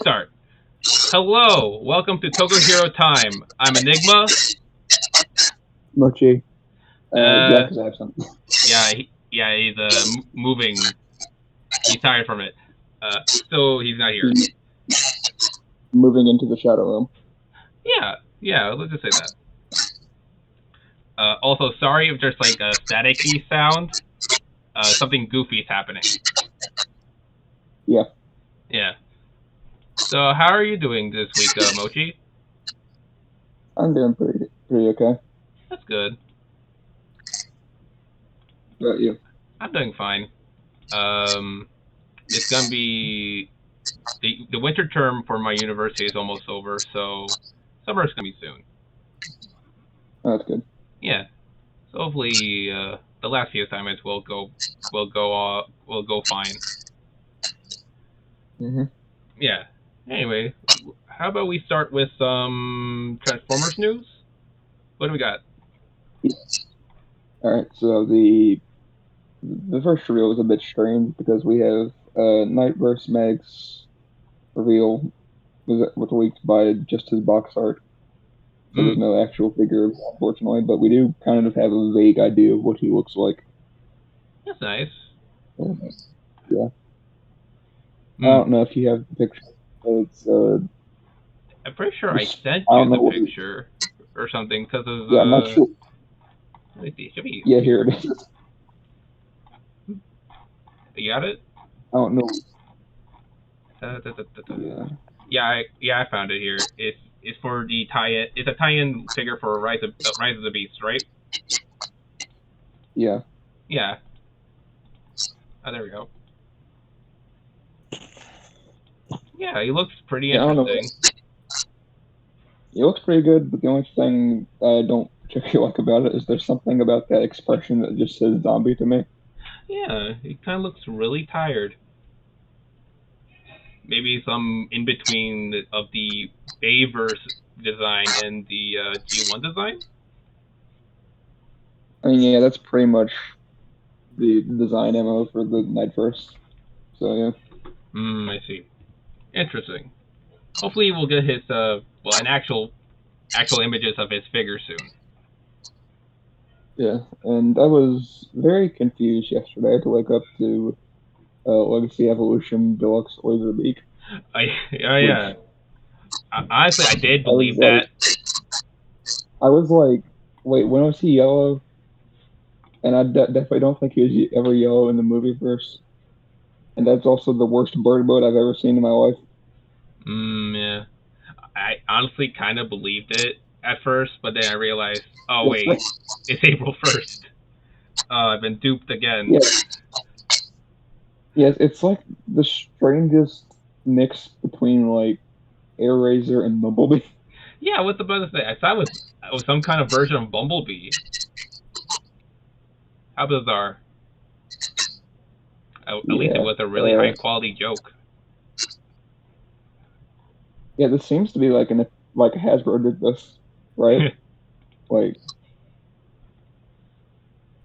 Start. Hello, welcome to Toku Hero Time. I'm Enigma. Mochi. Uh, Jack is absent. he's moving. He's tired from it. So he's not here. He's moving into the shadow room. Yeah, let's just say that. Also, sorry if there's like a staticky sound. Something goofy is happening. Yeah. Yeah. So how are you doing this week, Mochi? I'm doing pretty okay. That's good. How about you? I'm doing fine. It's gonna be the winter term for my university is almost over, so summer's gonna be soon. Oh, that's good. Yeah. So hopefully, the last few assignments will go fine. Mhm. Yeah. Anyway, how about we start with some Transformers news? What do we got? All right. So the first reveal was a bit strange because we have Nightverse Meg's reveal was leaked by just his box art. So there's no actual figure, unfortunately, but we do kind of have a vague idea of what he looks like. That's nice. Yeah. I don't know if you have the picture. It's I'm pretty sure I sent I you don't the know picture or something because of yeah, I'm not sure. Let me see. Should be. Yeah, here it is. You got it? I don't know. Yeah, I found it here. It's for the tie-in. It's a tie-in figure for Rise of the Beast, right? Yeah. Yeah. Oh, there we go. Yeah, he looks pretty interesting. He looks pretty good, but the only thing I don't particularly like about it is there's something about that expression that just says zombie to me. Yeah, he kind of looks really tired. Maybe some in between of the Bayverse design and the G1 design. I mean, yeah, that's pretty much the design MO for the Nightverse. So yeah. I see. Interesting. Hopefully, we'll get his an actual images of his figure soon. Yeah, and I was very confused yesterday to wake up to Legacy Evolution Deluxe Laserbeak. Yeah. Honestly, I did believe that. I was like, wait, when was he yellow? And I definitely don't think he was ever yellow in the movie verse. And that's also the worst bird mode I've ever seen in my life. Yeah. I honestly kind of believed it at first, but then I realized, oh wait, it's April 1st. I've been duped again. Yes, it's like the strangest mix between like Air Razor and Bumblebee. Yeah, what's about to say? I thought it was some kind of version of Bumblebee. How bizarre. At least it was a really high quality joke. Yeah, this seems to be like Hasbro did this, right? Like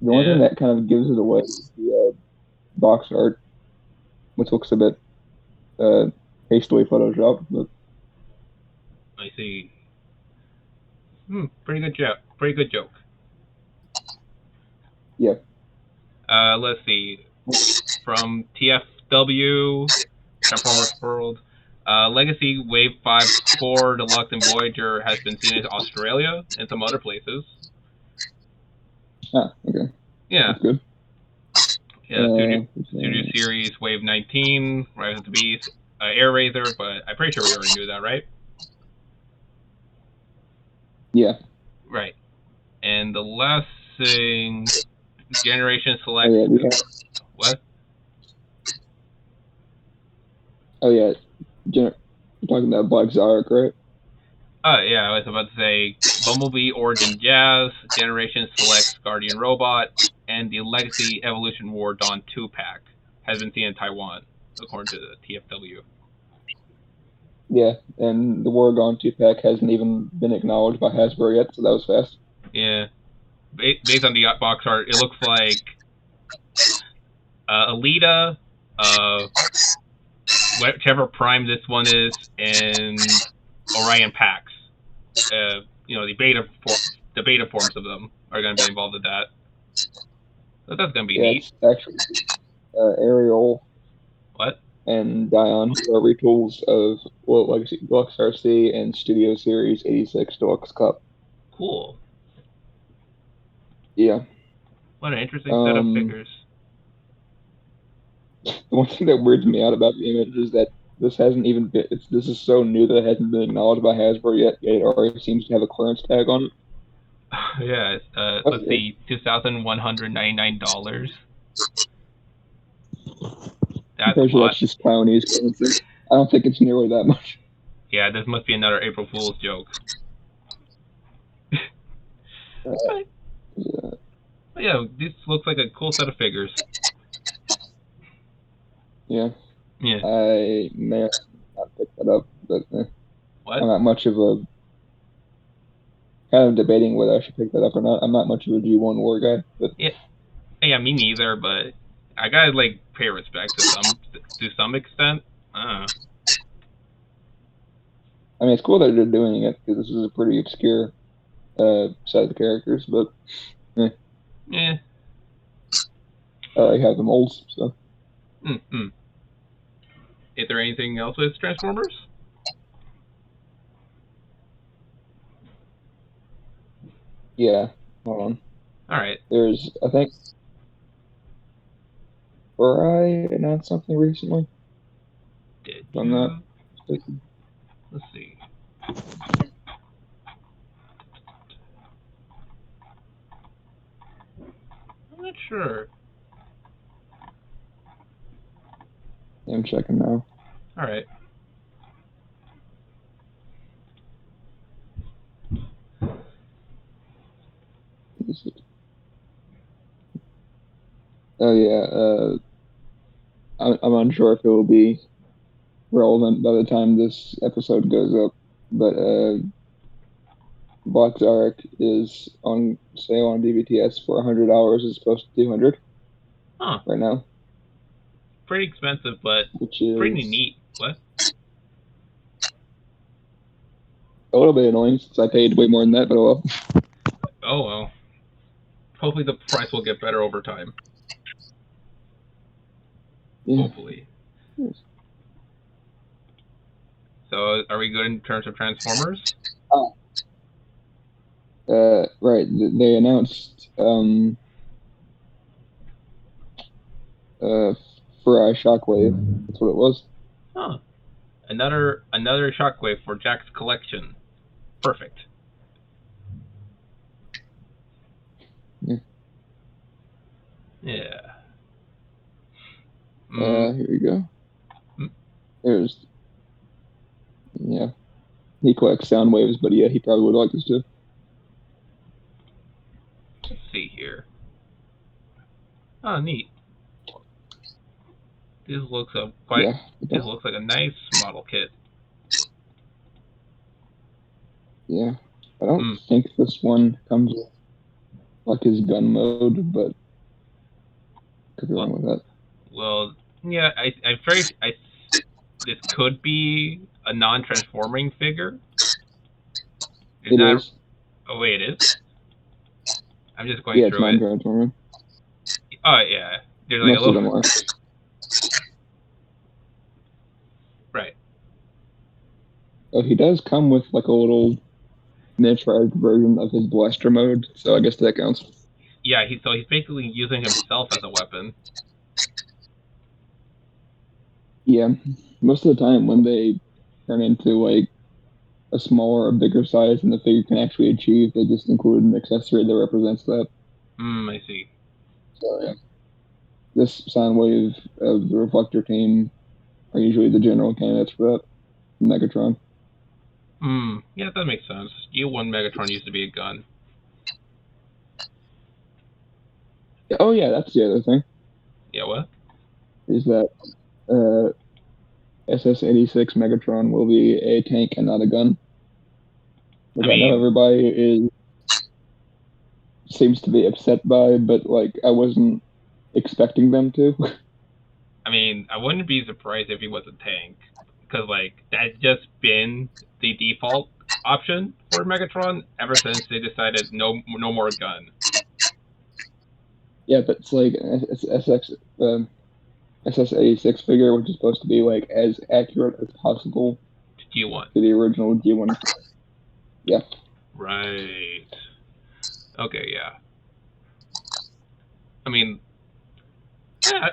the only thing that kind of gives it away is the box art, which looks a bit hastily photoshopped. But I see. Pretty good joke. Pretty good joke. Yeah. Let's see. From TFW, Transformers World, Legacy Wave 5 Core Deluxe and Voyager has been seen in Australia and some other places. Ah, okay. Yeah. That's good. Yeah, Studio Series Wave 19, Rise of the Beast, Air Razor, but I'm pretty sure we already knew that, right? Yeah. Right. And the last thing, Generation Select. Oh, yeah, what? Oh yeah, you're talking about Black Zarek, right? Yeah, I was about to say Bumblebee Origin Jazz, Generation Selects Guardian Robot, and the Legacy Evolution War Dawn 2-pack has been seen in Taiwan, according to the TFW. Yeah, and the War Gone 2-pack hasn't even been acknowledged by Hasbro yet, so that was fast. Yeah. Based on the box art, it looks like Alita, whichever prime this one is, and Orion Pax. The beta forms of them are going to be involved with that. So that's going to be neat. It's actually Ariel. What? And Dion are retools of Legacy Deluxe RC and Studio Series 86 Deluxe Cup. Cool. Yeah. What an interesting set of figures. The one thing that weirds me out about the image is that this hasn't even been. This is so new that it hasn't been acknowledged by Hasbro yet. It already seems to have a clearance tag on it. Yeah, let's see, $2,199. That's just Taiwanese currency. I don't think it's nearly that much. Yeah, this must be another April Fool's joke. Yeah, this looks like a cool set of figures. Yeah. Yeah. I may not pick that up, but what? I'm not much of a. Kind of debating whether I should pick that up or not. I'm not much of a G1 war guy, but yeah, me neither. But I gotta pay respect to some extent. I mean, it's cool that they're doing it because this is a pretty obscure set of characters, but yeah. I like having molds. So. Mm-hmm. Is there anything else with Transformers? Yeah. Hold on. All right. There's, I think, I announced something recently. Did I'm not mistaken. Let's see. I'm not sure. I'm checking now. All right. Oh yeah. I'm unsure if it will be relevant by the time this episode goes up, but Black Zarek is on sale on DVTS for $100 as opposed to $200. Right now. Pretty expensive, but which is pretty neat. What? A little bit annoying since I paid way more than that, but oh well. Oh well. Hopefully the price will get better over time. Yeah. Hopefully. Yes. So, are we good in terms of Transformers? Right. They announced Fry Shockwave. That's what it was. Huh. Another Shockwave for Jack's collection. Perfect. Yeah. Yeah. Here we go. There's. Yeah. He collects sound waves, but yeah, he probably would like this too. Let's see here. Oh, neat. This looks This looks like a nice model kit. Yeah. I don't think this one comes with like his gun mode, but could be wrong with that. Well, yeah, this could be a non-transforming figure. It is. Oh wait, it is. I'm just going through it's non-transforming. Oh yeah, there's like most of them are. Right. Oh, he does come with like a little miniaturized version of his blaster mode, so I guess that counts. Yeah, he's basically using himself as a weapon. Yeah, most of the time when they turn into like a smaller or bigger size than the figure can actually achieve, they just include an accessory that represents that. I see. So yeah, this Soundwave of the Reflector team are usually the general candidates for that. Megatron. Yeah, that makes sense. U1 Megatron used to be a gun. Oh yeah, that's the other thing. Yeah, what? Is that SS-86 Megatron will be a tank and not a gun. Which I know everybody seems to be upset by, but like I wasn't expecting them to. I mean, I wouldn't be surprised if he was a tank, because like that's just been the default option for Megatron ever since they decided no more gun. Yeah, but it's like it's SX SS86 figure, which is supposed to be like as accurate as possible G1. to the original G1. Yeah. Right. Okay, yeah. I mean,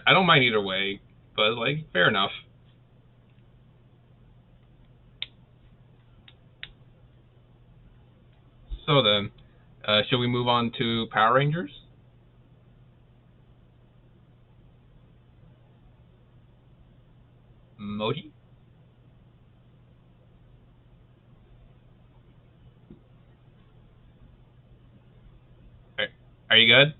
I don't mind either way, but like fair enough. So then, should we move on to Power Rangers? Moji? Are, are you good?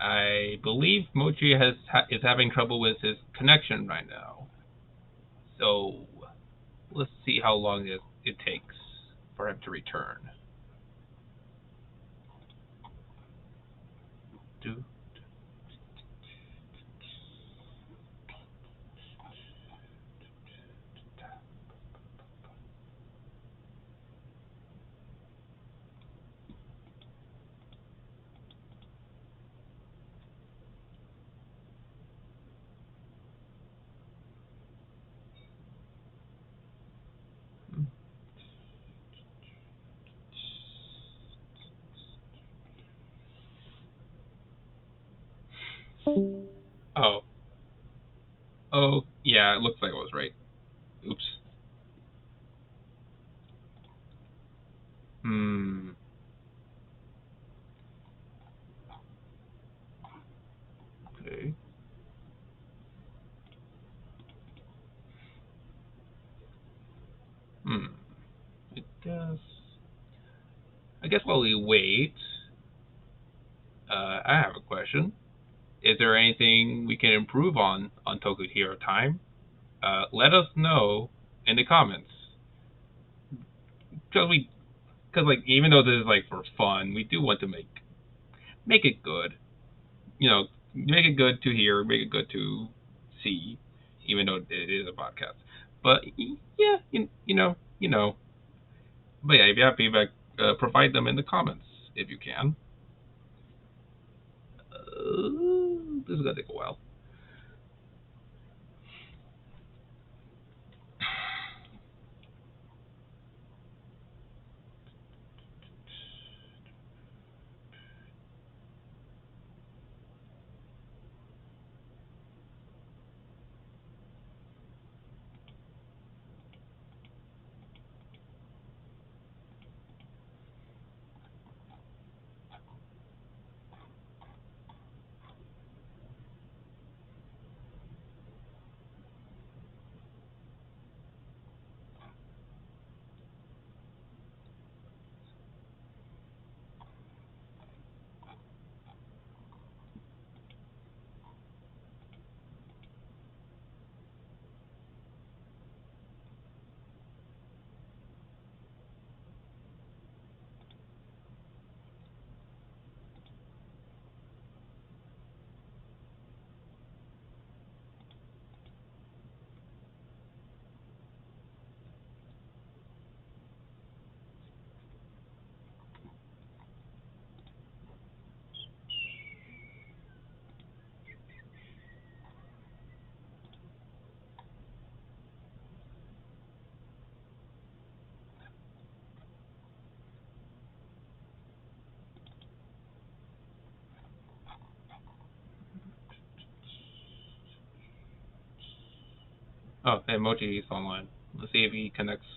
I believe Mochi is having trouble with his connection right now. So let's see how long it takes for him to return. Do oh oh yeah, it looks like I was right. Oops. Hmm. Okay. Hmm. It does. I guess while we wait, I have a question. Is there anything we can improve on Toku Hero Time? Let us know in the comments. Because like even though this is like for fun, we do want to make it good. You know, make it good to hear, make it good to see, even though it is a podcast. But yeah, you know. But yeah, if you have feedback, provide them in the comments if you can. This is gonna take a while. Oh, hey, Mochi is online. Let's see if he connects.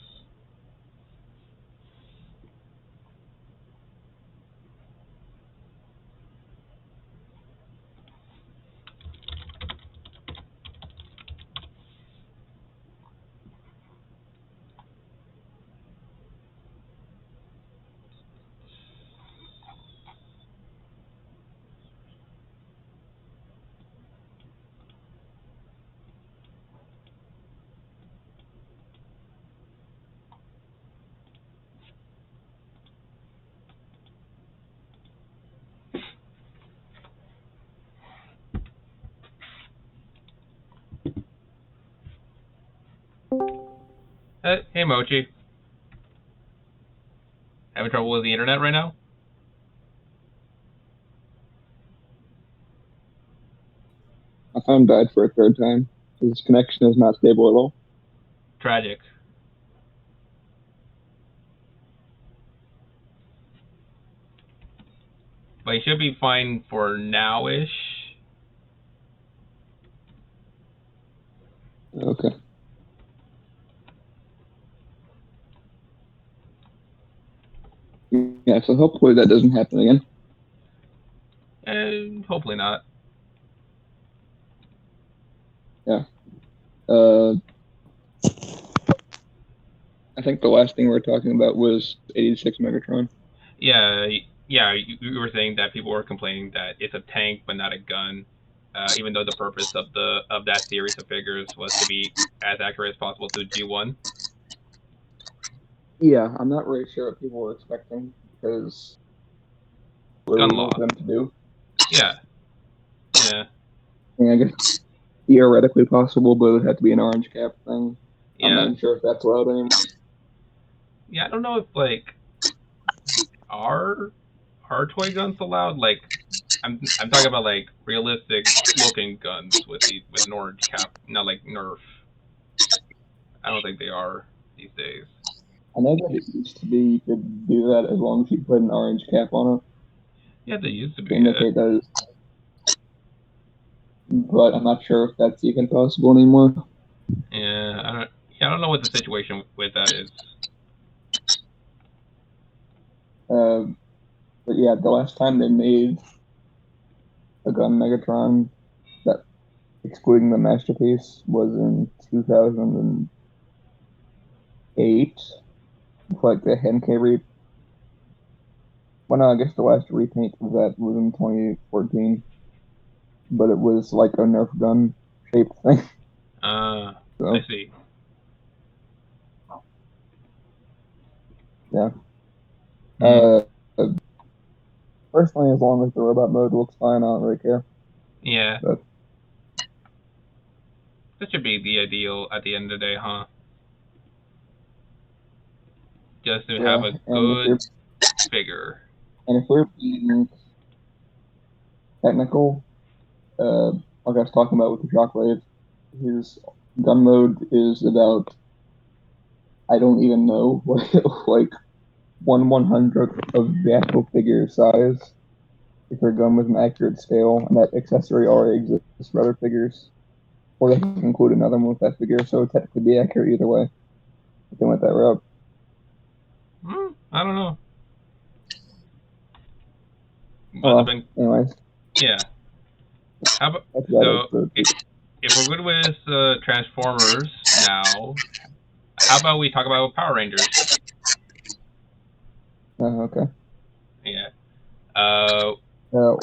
Hey Mochi, having trouble with the internet right now? My phone died for a third time. His connection is not stable at all. Tragic. But he should be fine for now-ish. Okay. Yeah, so hopefully that doesn't happen again. And hopefully not. Yeah. I think the last thing we were talking about was 86 Megatron. Yeah, you were saying that people were complaining that it's a tank but not a gun, even though the purpose of that series of figures was to be as accurate as possible to G1. Yeah, I'm not really sure what people were expecting because what do Gun we want law. them to do? Yeah, yeah, I mean, I guess theoretically possible, but it would have to be an orange cap thing. I'm not yeah, even sure if that's allowed anymore. yeah. I don't know if like are are toy guns allowed? Like, I'm talking about like realistic looking guns with an orange cap, not like Nerf. I don't think they are these days. I know that it used to be you could do that as long as you put an orange cap on it Yeah, they used to to be. indicate that, but I'm not sure if that's even possible anymore. I don't know what the situation with that is. Uh, but yeah, the last time they made a gun Megatron, that excluding the masterpiece, was in 2008. Like the Henkei re. Well, no, I guess the last repaint of that was in 2014, but it was like a Nerf gun shaped thing. I So see. yeah. Hmm. Uh, Personally, as long as the robot mode looks fine, I don't really care. Yeah, But that should be the ideal at the end of the day, huh? Just to have yeah, a good figure. if we're being technical, like I was talking about with the Shockwave, his gun mode is about I don't even know like 1/100th of the actual figure size. If your gun was an accurate scale, and that accessory already exists for other figures, or they can include another one with that figure, so it would technically be accurate either way. If they went that route. I don't know. Must have Well, been. anyways, Yeah. How about that's about it. so? If we're good with Transformers now, how about we talk about Power Rangers? Okay. Yeah. Uh, Uh,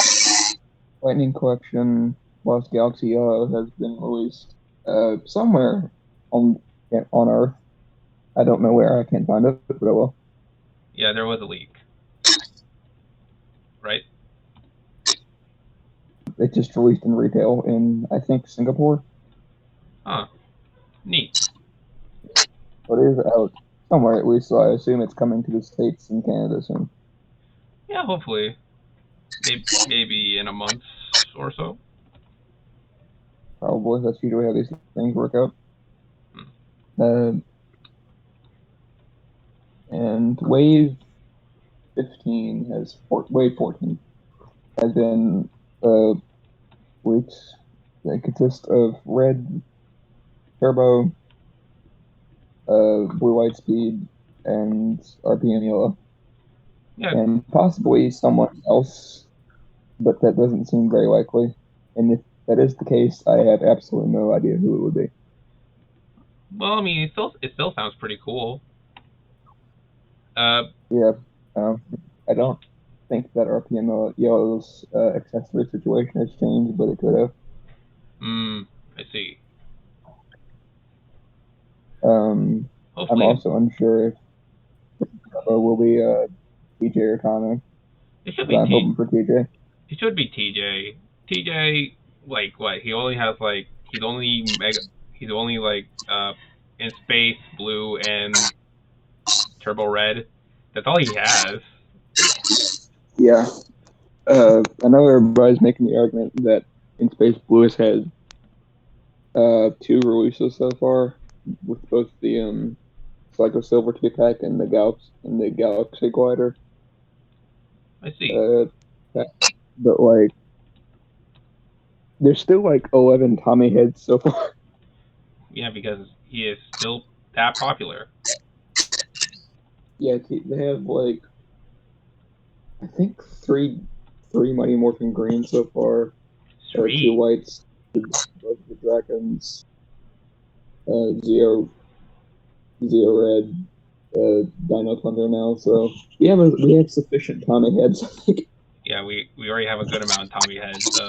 Lightning Collection Lost Galaxy Yellow has been released somewhere on on Earth. I don't know where. I can't find it, but it will. yeah, there was a leak, right? It just released in retail in I think Singapore. Huh. Neat. But it is out somewhere at least, so I assume it's coming to the States and Canada soon. Yeah, hopefully. Maybe in a month or so. Probably that's usually how these things work out. Hmm. Uh, and Wave 15 Wave 14 has been leaked. They consist of red turbo, blue light speed, and RPM yellow, Yeah. and possibly someone else, but that doesn't seem very likely. And if that is the case, I have absolutely no idea who it would be. Well, I mean, it still sounds pretty cool. Uh, Yeah, um, I don't think that RPM yellow's accessory situation has changed, but it could have. I see. Um, I'm Hopefully, also unsure if will be TJ or Tommy, it should but be I'm hoping for TJ. It should be TJ. TJ, like what? He only has like he's only like in Space Blue and Turbo Red. That's all he has. Yeah. I know everybody's making the argument that In Space Blue has had 2 releases so far, with both the Psycho Silver 2-pack and the Galaxy Glider. I see. But like, there's still like 11 Tommy heads so far. Yeah, because he is still that popular. Yeah, they have like, I think three Mighty Morphin Green so far. 2 Sweet. whites, both the dragons, Zero Red, Dino Thunder now. So we have sufficient Tommy heads, I think. Yeah, we already have a good amount of Tommy heads.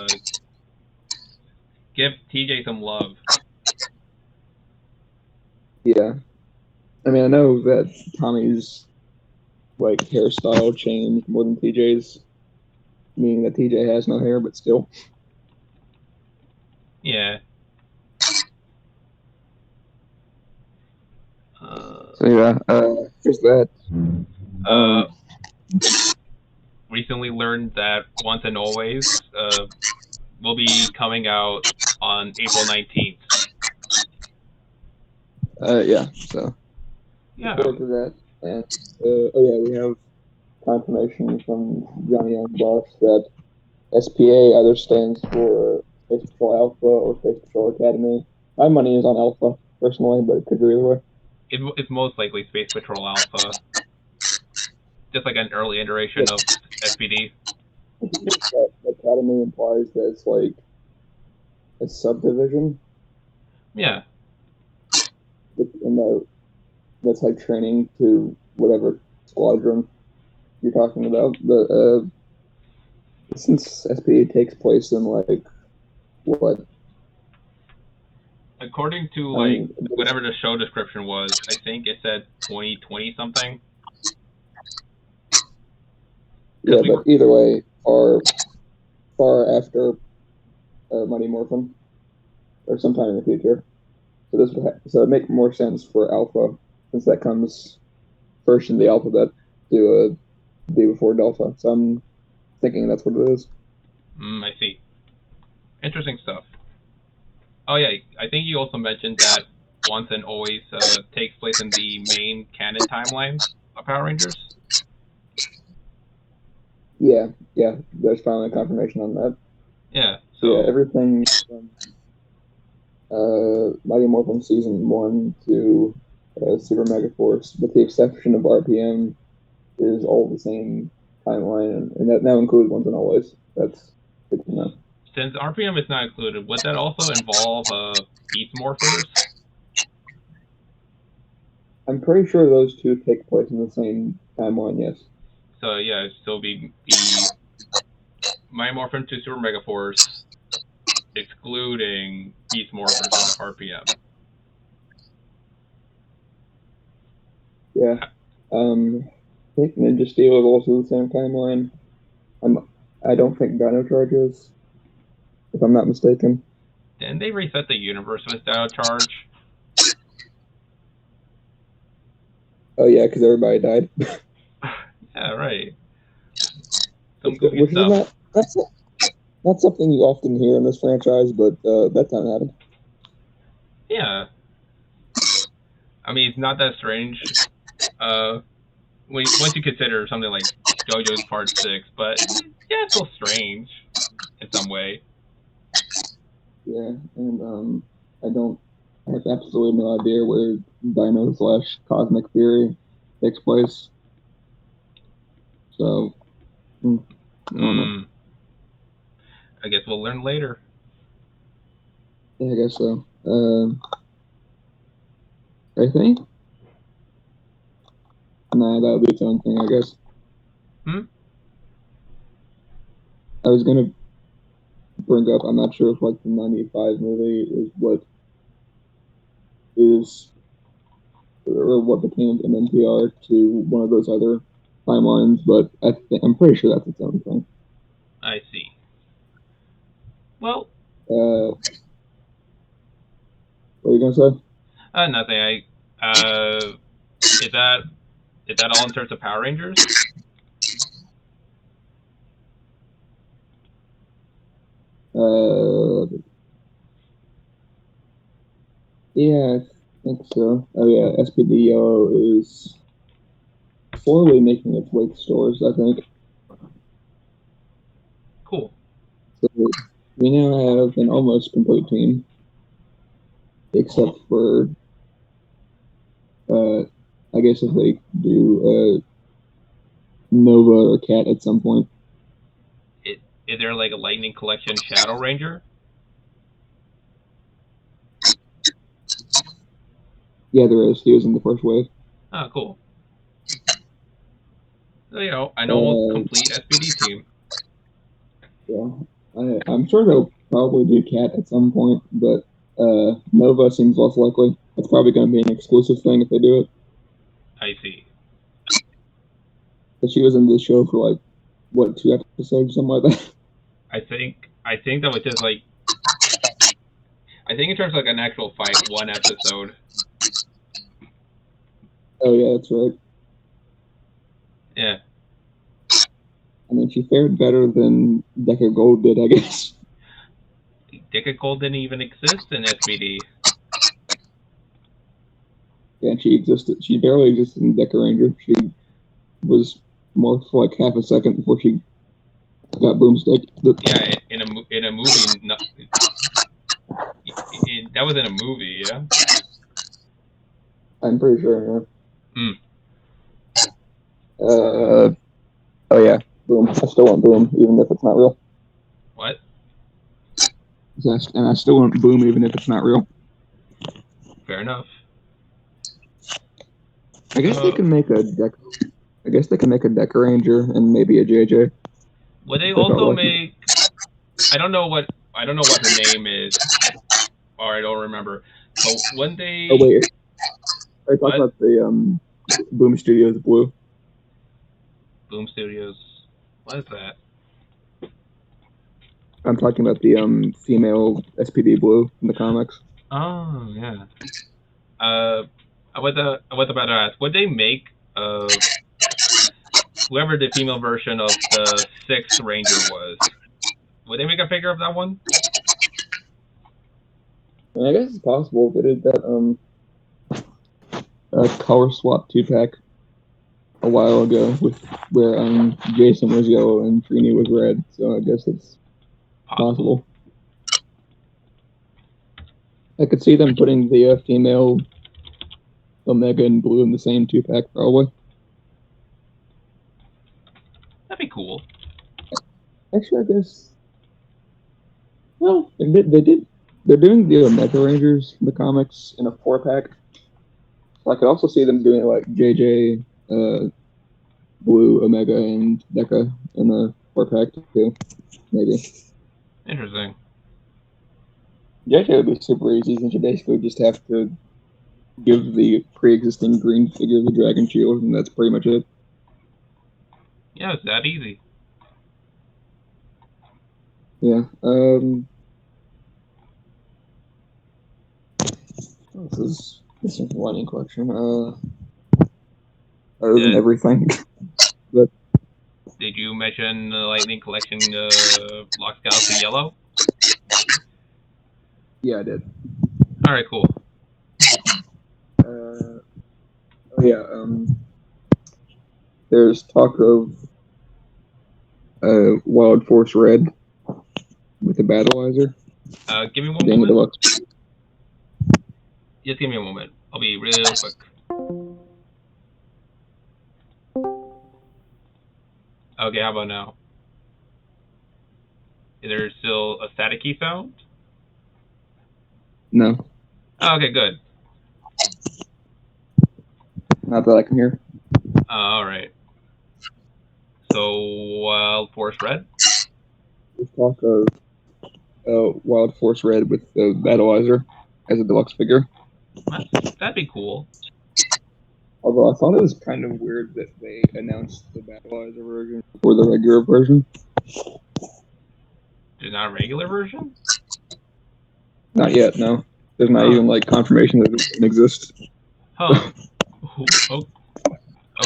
Give TJ some love. Yeah, I mean I know that Tommy's like hairstyle changed more than TJ's, meaning that TJ has no hair, but still. Yeah. So yeah, there's that. Recently learned that Once and Always will be coming out on April 19th. Yeah, so Yeah. look forward to that. And we have confirmation from Johnny Young Boss that SPA either stands for Space Patrol Alpha or Space Patrol Academy. My money is on Alpha personally, but it could go either way. It's most likely Space Patrol Alpha. Just like an early iteration of SPD. That Academy implies that it's like a subdivision. Yeah. And that's like training to whatever squadron you're talking about. But since SPA takes place in like what? According to whatever the show description was, I think it said 2020 something. Yeah, but either way, far after Mighty Morphin, or sometime in the future. So it make more sense for Alpha, since that comes first in the alphabet, to be before Delta. So I'm thinking that's what it is. I see. Interesting stuff. Oh yeah, I think you also mentioned that Once and Always takes place in the main canon timeline of Power Rangers. Yeah, there's finally a confirmation on that. Yeah. So yeah, everything from Mighty Morphin Season 1 to Super Mega Force, with the exception of RPM, is all the same timeline, and that now includes Once and Always. That's good to know. Since RPM is not included, would that also involve Beast Morphers? I'm pretty sure those two take place in the same timeline, yes. So yeah, still be the Mighty Morphin to Super Mega Force, excluding Beast Morphers and RPM. Yeah. I think Ninja Steel is also the same timeline. I don't think Dino Charge is, if I'm not mistaken. Didn't they reset the universe with Dino Charge? Oh yeah, because everybody died. Yeah, right. Which is not something you often hear in this franchise, but that time happened. Yeah. I mean, it's not that strange. Once you consider something like JoJo's Part 6, but yeah, it's still strange in some way. Yeah, and I have absolutely no idea where Dino / Cosmic Fury takes place. So, I don't know. I guess we'll learn later. Yeah, I guess so. I think. Nah, that would be its own thing, I guess. I was gonna bring up. I'm not sure if like the '95 movie is what is or what became an NPR to one of those other timelines, but I'm pretty sure that's its own thing. I see. Well, what are you gonna say? Nothing. Is that all in terms of Power Rangers? Yeah, I think so. Oh yeah, SPD Yellow is slowly making its way to stores, I think. Cool. So we now have an almost complete team, except for, I guess if they do Nova or Cat at some point. Is there like a Lightning Collection Shadow Ranger? Yeah, there is. He was in the first wave. Oh, cool. So, an almost complete SPD team. Yeah, I'm sure they'll probably do Cat at some point, but Nova seems less likely. It's probably going to be an exclusive thing if they do it. I see. But she was in the show for like, what, 2 episodes, something like that. I think that was just like, I think in terms of like an actual fight, 1 episode. Oh yeah, that's right. Yeah. I mean, she fared better than Deca Gold did, I guess. Deca Gold didn't even exist in SPD. Yeah, she existed. She barely existed in Deca Ranger. She was more for like half a second before she got Boomstick. Yeah, in a movie. No, that was in a movie, yeah. I'm pretty sure. Hmm. Oh yeah, Boom. I still want Boom, even if it's not real. What? Yes, and I still want Boom, even if it's not real. Fair enough. I guess they can make a deck. I guess they can make a Deca Ranger and maybe a JJ. Would they also make? I don't know what her name is, or I don't remember. But when they. Oh wait, I talked about the Boom Studios Blue. Boom Studios. What is that? I'm talking about the female SPD Blue in the comics. Oh yeah. I was about to ask. Would they make whoever the female version of the 6th Ranger was? Would they make a figure of that one? I guess it's possible if they did that color swap 2-pack a while ago with where Jason was yellow and Trini was red. So I guess it's possible. I could see them putting the female Omega and Blue in the same 2-pack probably. That'd be cool. Actually, I guess. Well, they did. They're doing the Omega Rangers in the comics in a 4-pack. I could also see them doing like JJ, Blue, Omega, and Deca in a 4-pack too. Maybe. Interesting. JJ would be super easy since you basically just have to give the pre-existing green figure the Dragon Shield, and that's pretty much it. Yeah, it's that easy. Yeah. This is a Lightning Collection. Other than everything. But did you mention the Lightning Collection Lost Galaxy Yellow? Yeah, I did. All right, cool. Oh yeah. There's talk of Wild Force Red with the Battleizer. Give me one moment. Deluxe. Just give me a moment. I'll be real quick. Okay, how about now? Is there still a staticky sound? No. Oh, okay, good. Not that I can hear. All right. So, Wild Force Red? There's talk of Wild Force Red with the Battleizer as a deluxe figure. That'd be cool. Although I thought it was kind of weird that they announced the Battleizer version before the regular version. There's not a regular version? Not yet, no. There's not even like confirmation that it doesn't exist. Huh. Oh,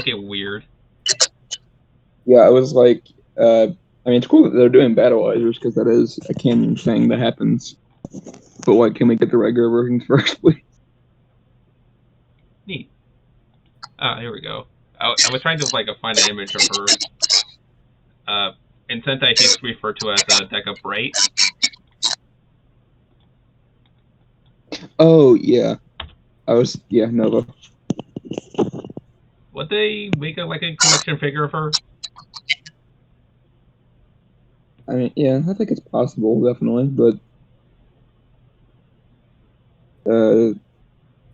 okay, weird. Yeah, I was like, I mean, it's cool that they're doing battleizers because that is a canon thing that happens. But like, can we get the regular versions first, please? Neat. Ah, here we go. I was trying to like find an image of her. In Sentai, she's referred to as Deca Bright. Oh yeah, Nova. Would they make like a collection figure of her? I mean, yeah, I think it's possible, definitely, but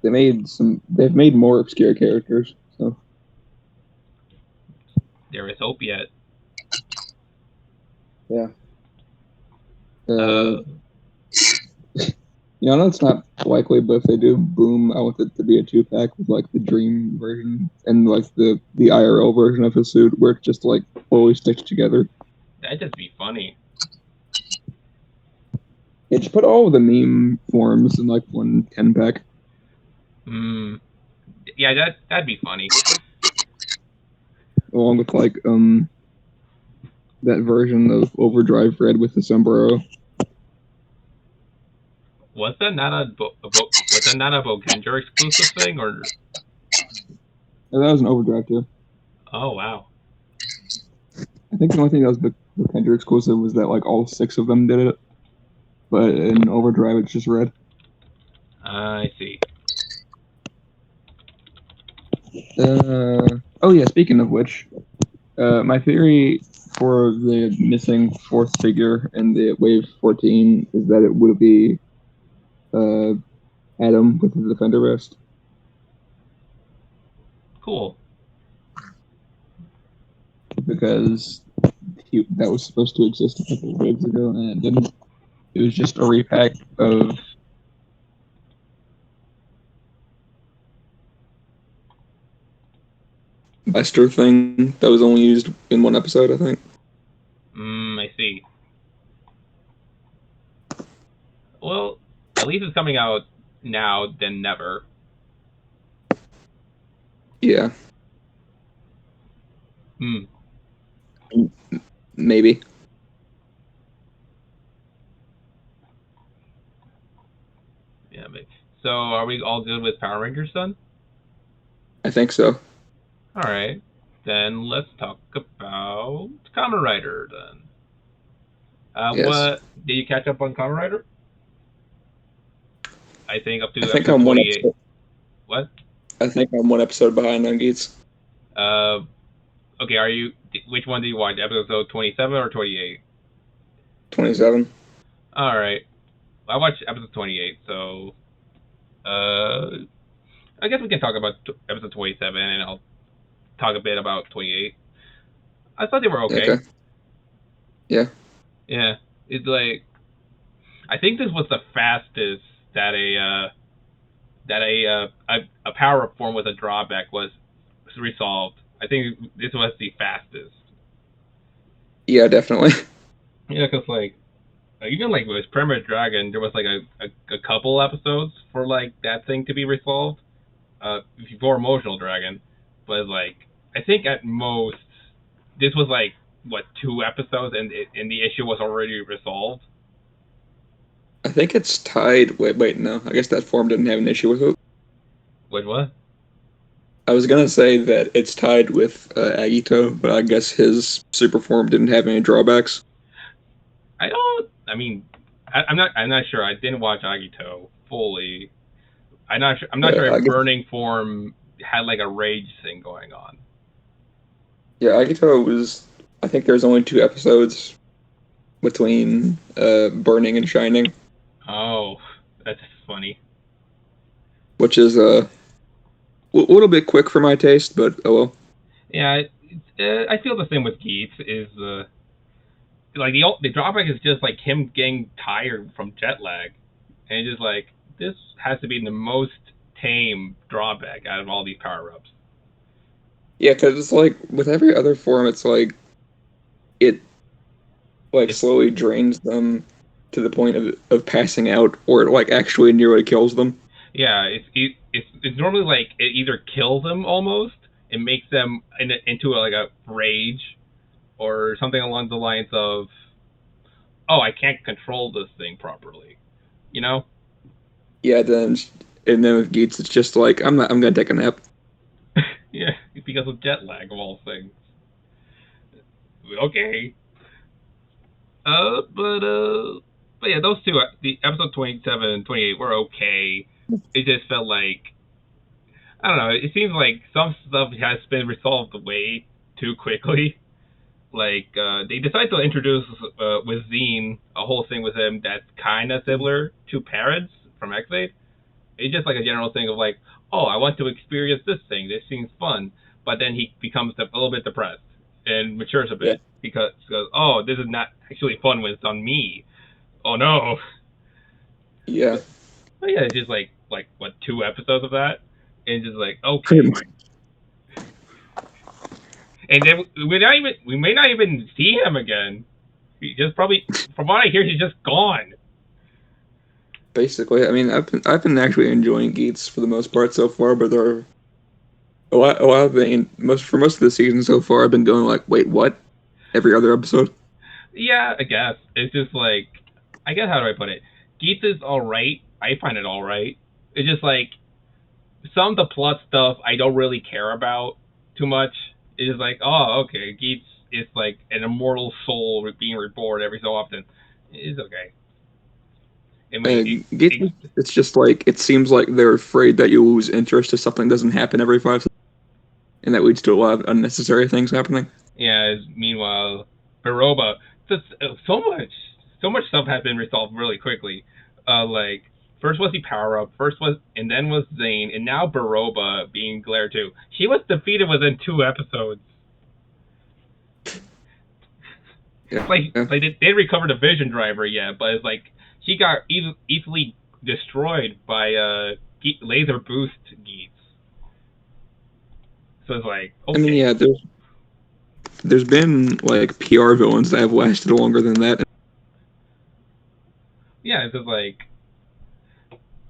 they've made more obscure characters, so There is hope yet. yeah. Uh, You know, it's not likely, but if they do, boom, I want it to be a 2-pack with like the dream version and like the IRL version of his suit where it's just like fully stitched together. that'd just be funny. Yeah, just put all of the meme forms in like one 10-pack. Yeah, that'd be funny. Along with like that version of Overdrive Red with the sombrero. Was that not a Bokender exclusive thing, or? Oh, that was an Overdrive too. Oh wow. I think the only thing that was Bokender exclusive was that like all 6 of them did it, but in Overdrive it's just red. I see. Oh yeah, speaking of which, my theory for the missing 4th figure in the Wave 14 is that it would be Adam with the Defender vest. Cool. Because that was supposed to exist a couple of waves ago and it didn't. It was just a repack of Buster thing that was only used in one episode, I think. I see. Well, at least it's coming out now than never. Yeah. Maybe. Yeah, maybe. So are we all good with Power Rangers then? I think so. All right. Then let's talk about Kamen Rider then. Yes. What did you catch up on Kamen Rider? I think up to I think episode I'm 28. What? I think I'm one episode behind on Geets. Okay, are you? Which one did you watch? Episode 27 or 28? 27. All right. I watched episode 28, so I guess we can talk about episode 27, and I'll talk a bit about 28. I thought they were okay. Yeah. Yeah. It's like I think this was the fastest that a power up form with a drawback was resolved. I think this was the fastest. Yeah, definitely. Yeah, because like even like with Primitive Dragon, there was like a couple episodes for like that thing to be resolved. Before Emotional Dragon, but like I think at most this was like what 2 episodes, and the issue was already resolved. I think it's tied. Wait, no. I guess that form didn't have an issue with it. Wait, what? I was gonna say that it's tied with Agito, but I guess his super form didn't have any drawbacks. I don't. I mean, I'm not. I'm not sure. I didn't watch Agito fully. I'm not sure. I'm not sure if Burning Form had like a rage thing going on. Yeah, Agito was. I think there's only 2 episodes between Burning and Shining. Oh, that's funny. Which is a little bit quick for my taste, but oh well. Yeah, I feel the same with Geets. Is like the drawback is just like him getting tired from jet lag, and just like this has to be the most tame drawback out of all these power ups. Yeah, because it's like with every other form, it's like it slowly drains them to the point of passing out, or it like actually nearly kills them. Yeah, it's normally like it either kills them almost and makes them into like a rage or something along the lines of, oh, I can't control this thing properly, you know? Yeah, then with Geats, it's just like I'm gonna take a nap. Yeah, because of jet lag of all things. Okay. Uh, but uh, but yeah, those two, the episode 27 and 28 were okay. It just felt like, I don't know. It seems like some stuff has been resolved way too quickly. Like they decided to introduce with Zine a whole thing with him that's kind of similar to Parrots from X8. It's just like a general thing of like, oh, I want to experience this thing. This seems fun. But then he becomes a little bit depressed and matures a Yeah, bit because oh, this is not actually fun when it's on me. Oh no. yeah, But yeah, it's just like what, 2 episodes of that, and just like, pretty okay. much. And then we may not even see him again. He just probably, from what I hear, he's just gone. Basically, I mean, I've been actually enjoying Geats for the most part so far, but there are a lot of most of the season so far. I've been going like, wait, what? Every other episode. Yeah, I guess it's just like, I guess, how do I put it? Geats is all right. I find it all right. It's just like some of the plot stuff I don't really care about too much. It's just like, oh, okay, Geats is like an immortal soul being reborn every so often. It's okay. It may Geats, it's just like it seems like they're afraid that you lose interest if something doesn't happen every 5 seconds, and that leads to a lot of unnecessary things happening. yeah. Meanwhile, Baroba, just so much stuff has been resolved really quickly. Like first was the power up, first was, and then was Zane, and now Baroba being Glare too. She was defeated within 2 episodes. Yeah, Like they recovered a Vision Driver yet, but it's like she got easily destroyed by laser boost Geats. So it's like, I mean, okay, yeah, there's been like PR villains that have lasted longer than that. yeah, it's just like,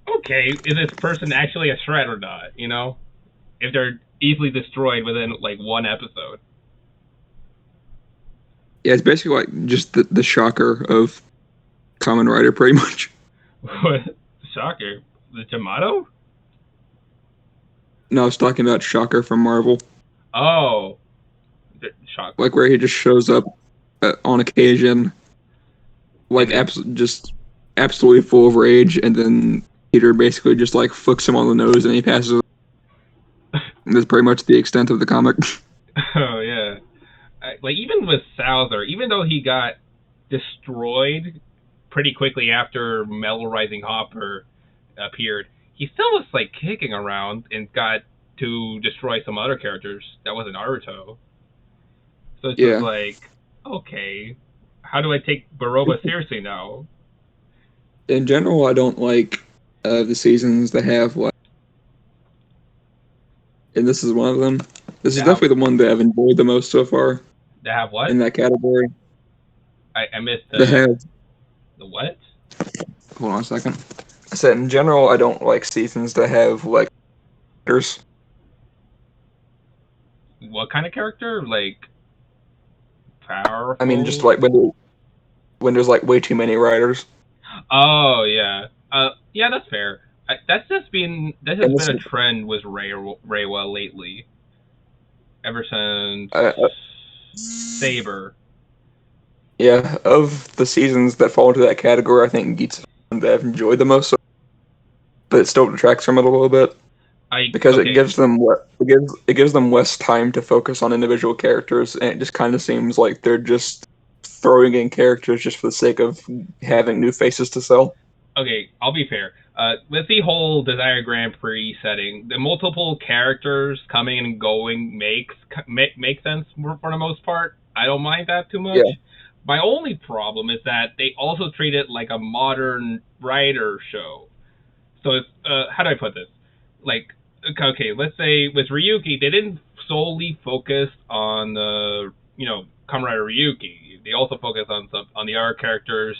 okay, is this person actually a threat or not? You know, if they're easily destroyed within like 1 episode. Yeah, it's basically like just the shocker of Common Rider, pretty much. What? Shocker. The tomato? No, I was talking about Shocker from Marvel, Oh, shocker. like where he just shows up on occasion, And like then just absolutely full of rage, and then Peter basically just like flicks him on the nose and he passes. That's pretty much the extent of the comic. oh yeah, like even with Salzer, even though he got destroyed pretty quickly after Metal Rising Hopper appeared, he still was like kicking around and got to destroy some other characters that wasn't Naruto. So it's just Yeah, like, okay, how do I take Baroba seriously now? in general, I don't like the seasons that have like, and this is one of them. This is They have definitely the one that I've enjoyed the most so far they have in what? that category. I missed They have. the what? Hold on a second. I said in general, I don't like seasons that have like characters. What kind of character? Like I mean, just powerful? like when there's like way too many writers. Oh yeah, yeah, that's fair. That's And just been this a is trend with Reiwa lately. Ever since uh, Saber. yeah, of the seasons that fall into that category, I think Geats is the one that I've enjoyed the most, but it still detracts from it a little bit I because it okay. gives them it gives them less time to focus on individual characters, and it just kind of seems like they're just throwing in characters just for the sake of having new faces to sell. Okay, I'll be fair. With the whole Desire Grand Prix setting, the multiple characters coming and going makes sense for the most part. I don't mind that too much. Yeah, My only problem is that they also treat it like a modern writer show. So it's how do I put this? Like, okay, let's say with Ryuki, they didn't solely focus on the Kamen Rider Ryuki. They also focused on the other characters,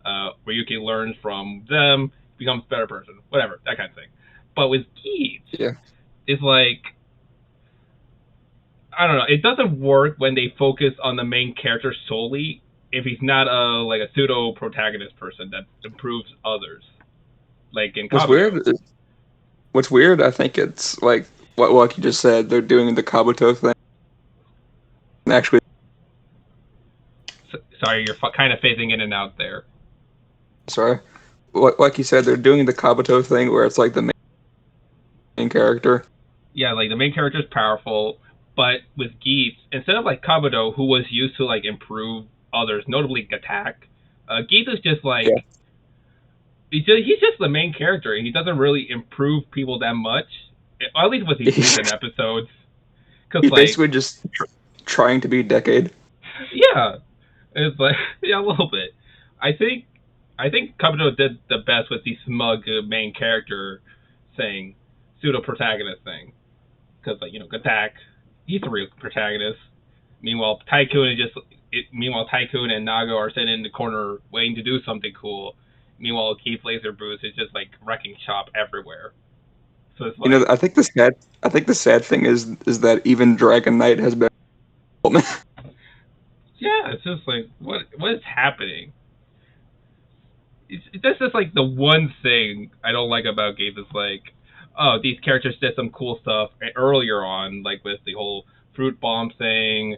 Ryuki learns from them, becomes a better person, whatever, that kind of thing. But with Geats, Yeah. it's like, I don't know, it doesn't work when they focus on the main character solely if he's not a pseudo protagonist person that improves others, like in What's Kabuto. weird? What's weird? I think it's what like you just said. They're doing the Kabuto thing. Actually, Sorry, you're kind of phasing in and out there. sorry. Like you said, they're doing the Kabuto thing where it's like the main character. Yeah, like the main character is powerful, but with Geats, instead of like Kabuto, who was used to like improve others, notably attack, Geats is just Yeah. like he's just the main character, and he doesn't really improve people that much. At least with these recent episodes, because He's like basically just trying to be Decade. yeah, it's like yeah, a little bit. I think I think Kabuto did the best with the smug main character thing, pseudo protagonist thing, because like attack, he's the real protagonist. Meanwhile, Tycoon and Nago are sitting in the corner waiting to do something cool. Meanwhile, Keith Laser Boost is just like wrecking shop everywhere. So it's like, I think the sad thing is that even Dragon Knight has been. yeah, it's just like what is happening? That's just like the one thing I don't like about games. It's like, oh, these characters did some cool stuff earlier on, like with the whole fruit bomb thing,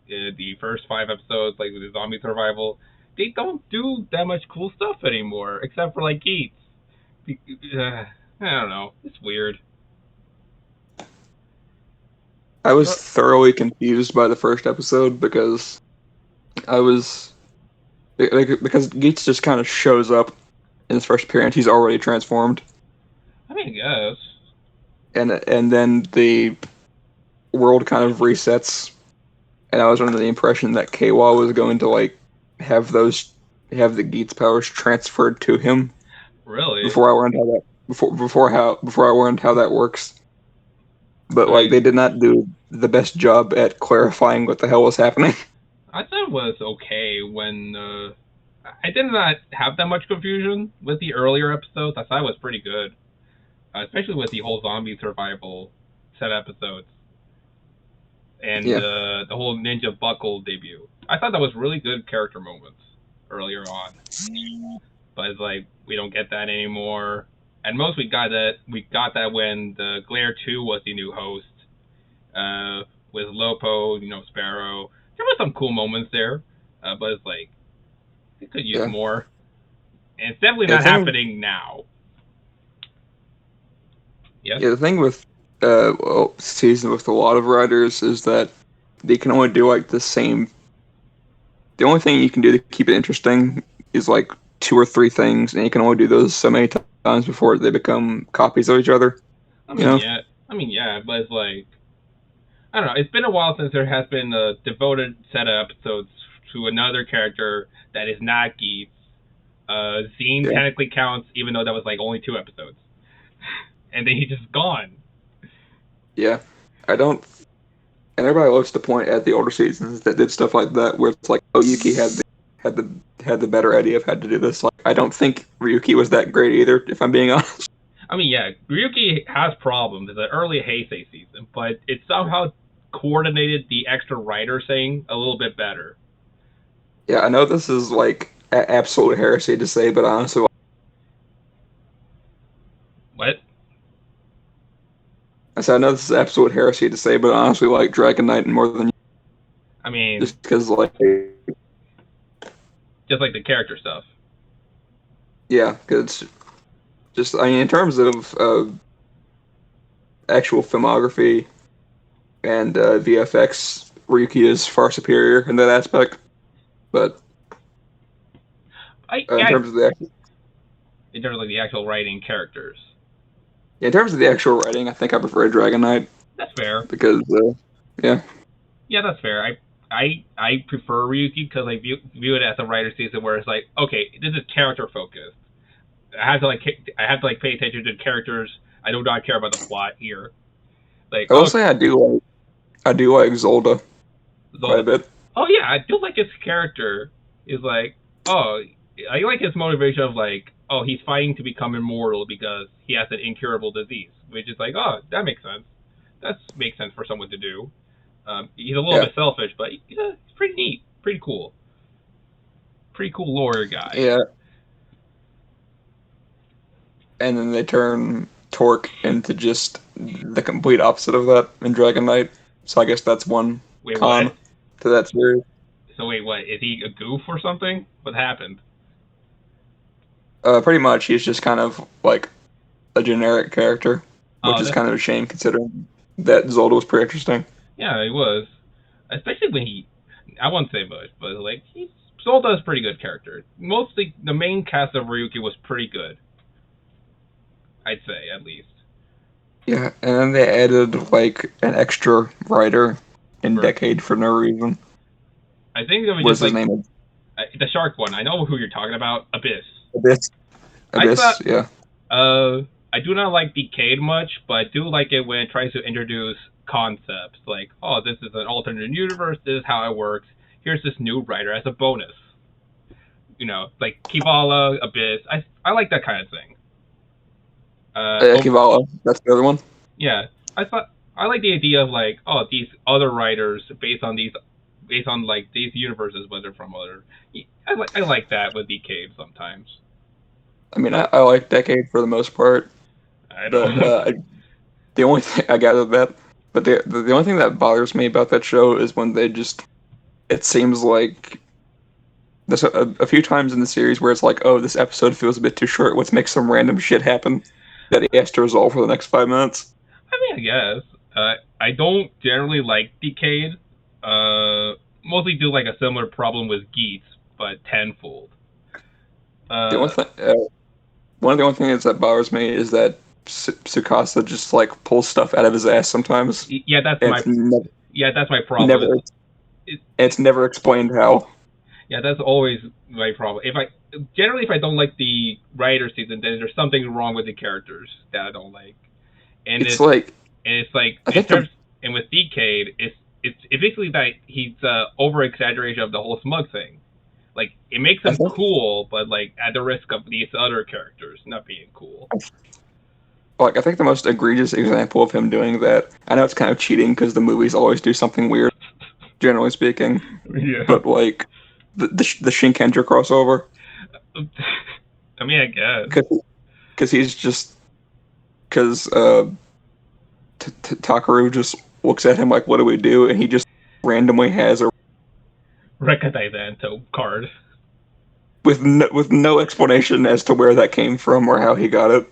the first 5 episodes, like with the zombie survival. They don't do that much cool stuff anymore, except for like Geats. I don't know. It's weird. I was thoroughly confused by the first episode because I was because Geats just kind of shows up in his first appearance. He's already transformed, I mean, I guess. and then the world kind of resets, and I was under the impression that Kawa was going to have have the Geats powers transferred to him Really? before I learned how that before I learned how that works. But I like they mean, did not do the best job at clarifying what the hell was happening. I thought it was okay when I did not have that much confusion with the earlier episodes. I thought it was pretty good, especially with the whole zombie survival set episodes and Yeah, the whole Ninja Buckle debut. I thought that was really good character moments earlier on, but it's like we don't get that anymore. At most, we got that when the Glare 2 was the new host, with Lopo, Sparrow. There were some cool moments there, but it's like they could use yeah. more, and it's definitely Yeah, not happening now. Yes. the thing with season with a lot of writers is that they can only do like the same. The only thing you can do to keep it interesting is like 2 or 3 things, and you can only do those so many times before they become copies of each other. I You mean, know? yeah. I mean, yeah, but it's like I don't know. It's been a while since there has been a devoted set of episodes to another character that is not Geats. Zine Yeah. technically counts, even though that was like only 2 episodes, and then he's just gone. Yeah. I don't. And everybody loves to point at the older seasons that did stuff like that, where it's like, oh, Yuki had the better idea of how to do this. Like, I don't think Ryuki was that great either, if I'm being honest. I mean, yeah, Ryuki has problems. It's an early Heisei season, but it somehow coordinated the extra writer thing a little bit better. Yeah, I know this is like absolute heresy to say, but honestly, What? I said I know this is absolute heresy to say, but honestly, like Dragon Knight more than I mean, just because just like the character stuff. yeah, because just I mean in terms of actual filmography and VFX, Ryuki is far superior in that aspect. But I in yeah, terms of the in terms of like the actual writing characters. actual writing, I think I prefer Dragon Knight That's fair. because yeah, Yeah, that's fair. I prefer Ryuki because I view it as a writer season where it's like, okay, this is character focused. I have to like pay attention to the characters. I do not care about the plot here. Like, I will oh, say I do like Zolda quite a Zelda. bit. Oh yeah, I do like his character. Is like, oh, I like his motivation of like, oh, he's fighting to become immortal because he has an incurable disease, which is like, oh, that makes sense. That makes sense for someone to do. He's a little Yeah, bit selfish, but yeah, it's pretty neat, pretty cool lawyer guy. yeah. And then they turn Torque into just the complete opposite of that in Dragon Knight. So I guess that's one Wait, what? con to that series. So wait, what? Is he a goof or something? What happened? Pretty much, he's just kind of like a generic character, which Oh, is that's kind of a shame considering that Zolda was pretty interesting. yeah, he was. Especially when he, I won't say much, but like he still does pretty good character. Mostly the main cast of Ryuki was pretty good. I'd say at least. Yeah, and then they added like an extra writer in For Decade for no reason. I think it was What's just his like name? the shark one. I know who you're talking about. Abyss. Abyss. I thought Abyss. Yeah. I do not like Decade much, but I do like it when it tries to introduce concepts like, oh, this is an alternate universe. This is how it works. Here's this new writer as a bonus. Like Kivala, Abyss. I like that kind of thing. Kivala. That's the other one. Yeah, I like the idea of like, oh, these other writers based on like these universes, whether from other. I like that with Decade sometimes. I mean, I like Decade for the most part, I but don't. the only thing I gathered that, but the only thing that bothers me about that show is when they just. It seems like there's a few times in the series where it's like, oh, this episode feels a bit too short. Let's make some random shit happen that he has to resolve for the next 5 minutes. I mean, I guess. I don't generally like Decade. Mostly do like a similar problem with Geats, but tenfold. The only Uh, thing, one of the only things that bothers me is that Sukasa just like pulls stuff out of his ass sometimes, yeah, that's and my problem. never It, it's never explained how. yeah, that's always my problem. If I don't like the writer season, then there's something wrong with the characters that I don't like. And It's like it's like I think the and with Decade, it's basically that he's over exaggeration of the whole smug thing. Like it makes I him think cool, but like at the risk of these other characters not being cool. I think the most egregious example of him doing that. I know it's kind of cheating because the movies always do something weird, generally speaking. Yeah. But like the Shinkenger crossover, I mean, I guess. because he's just because Takaru just looks at him like, "What do we do?" and he just randomly has a Recognize card. with no explanation as to where that came from or how he got it.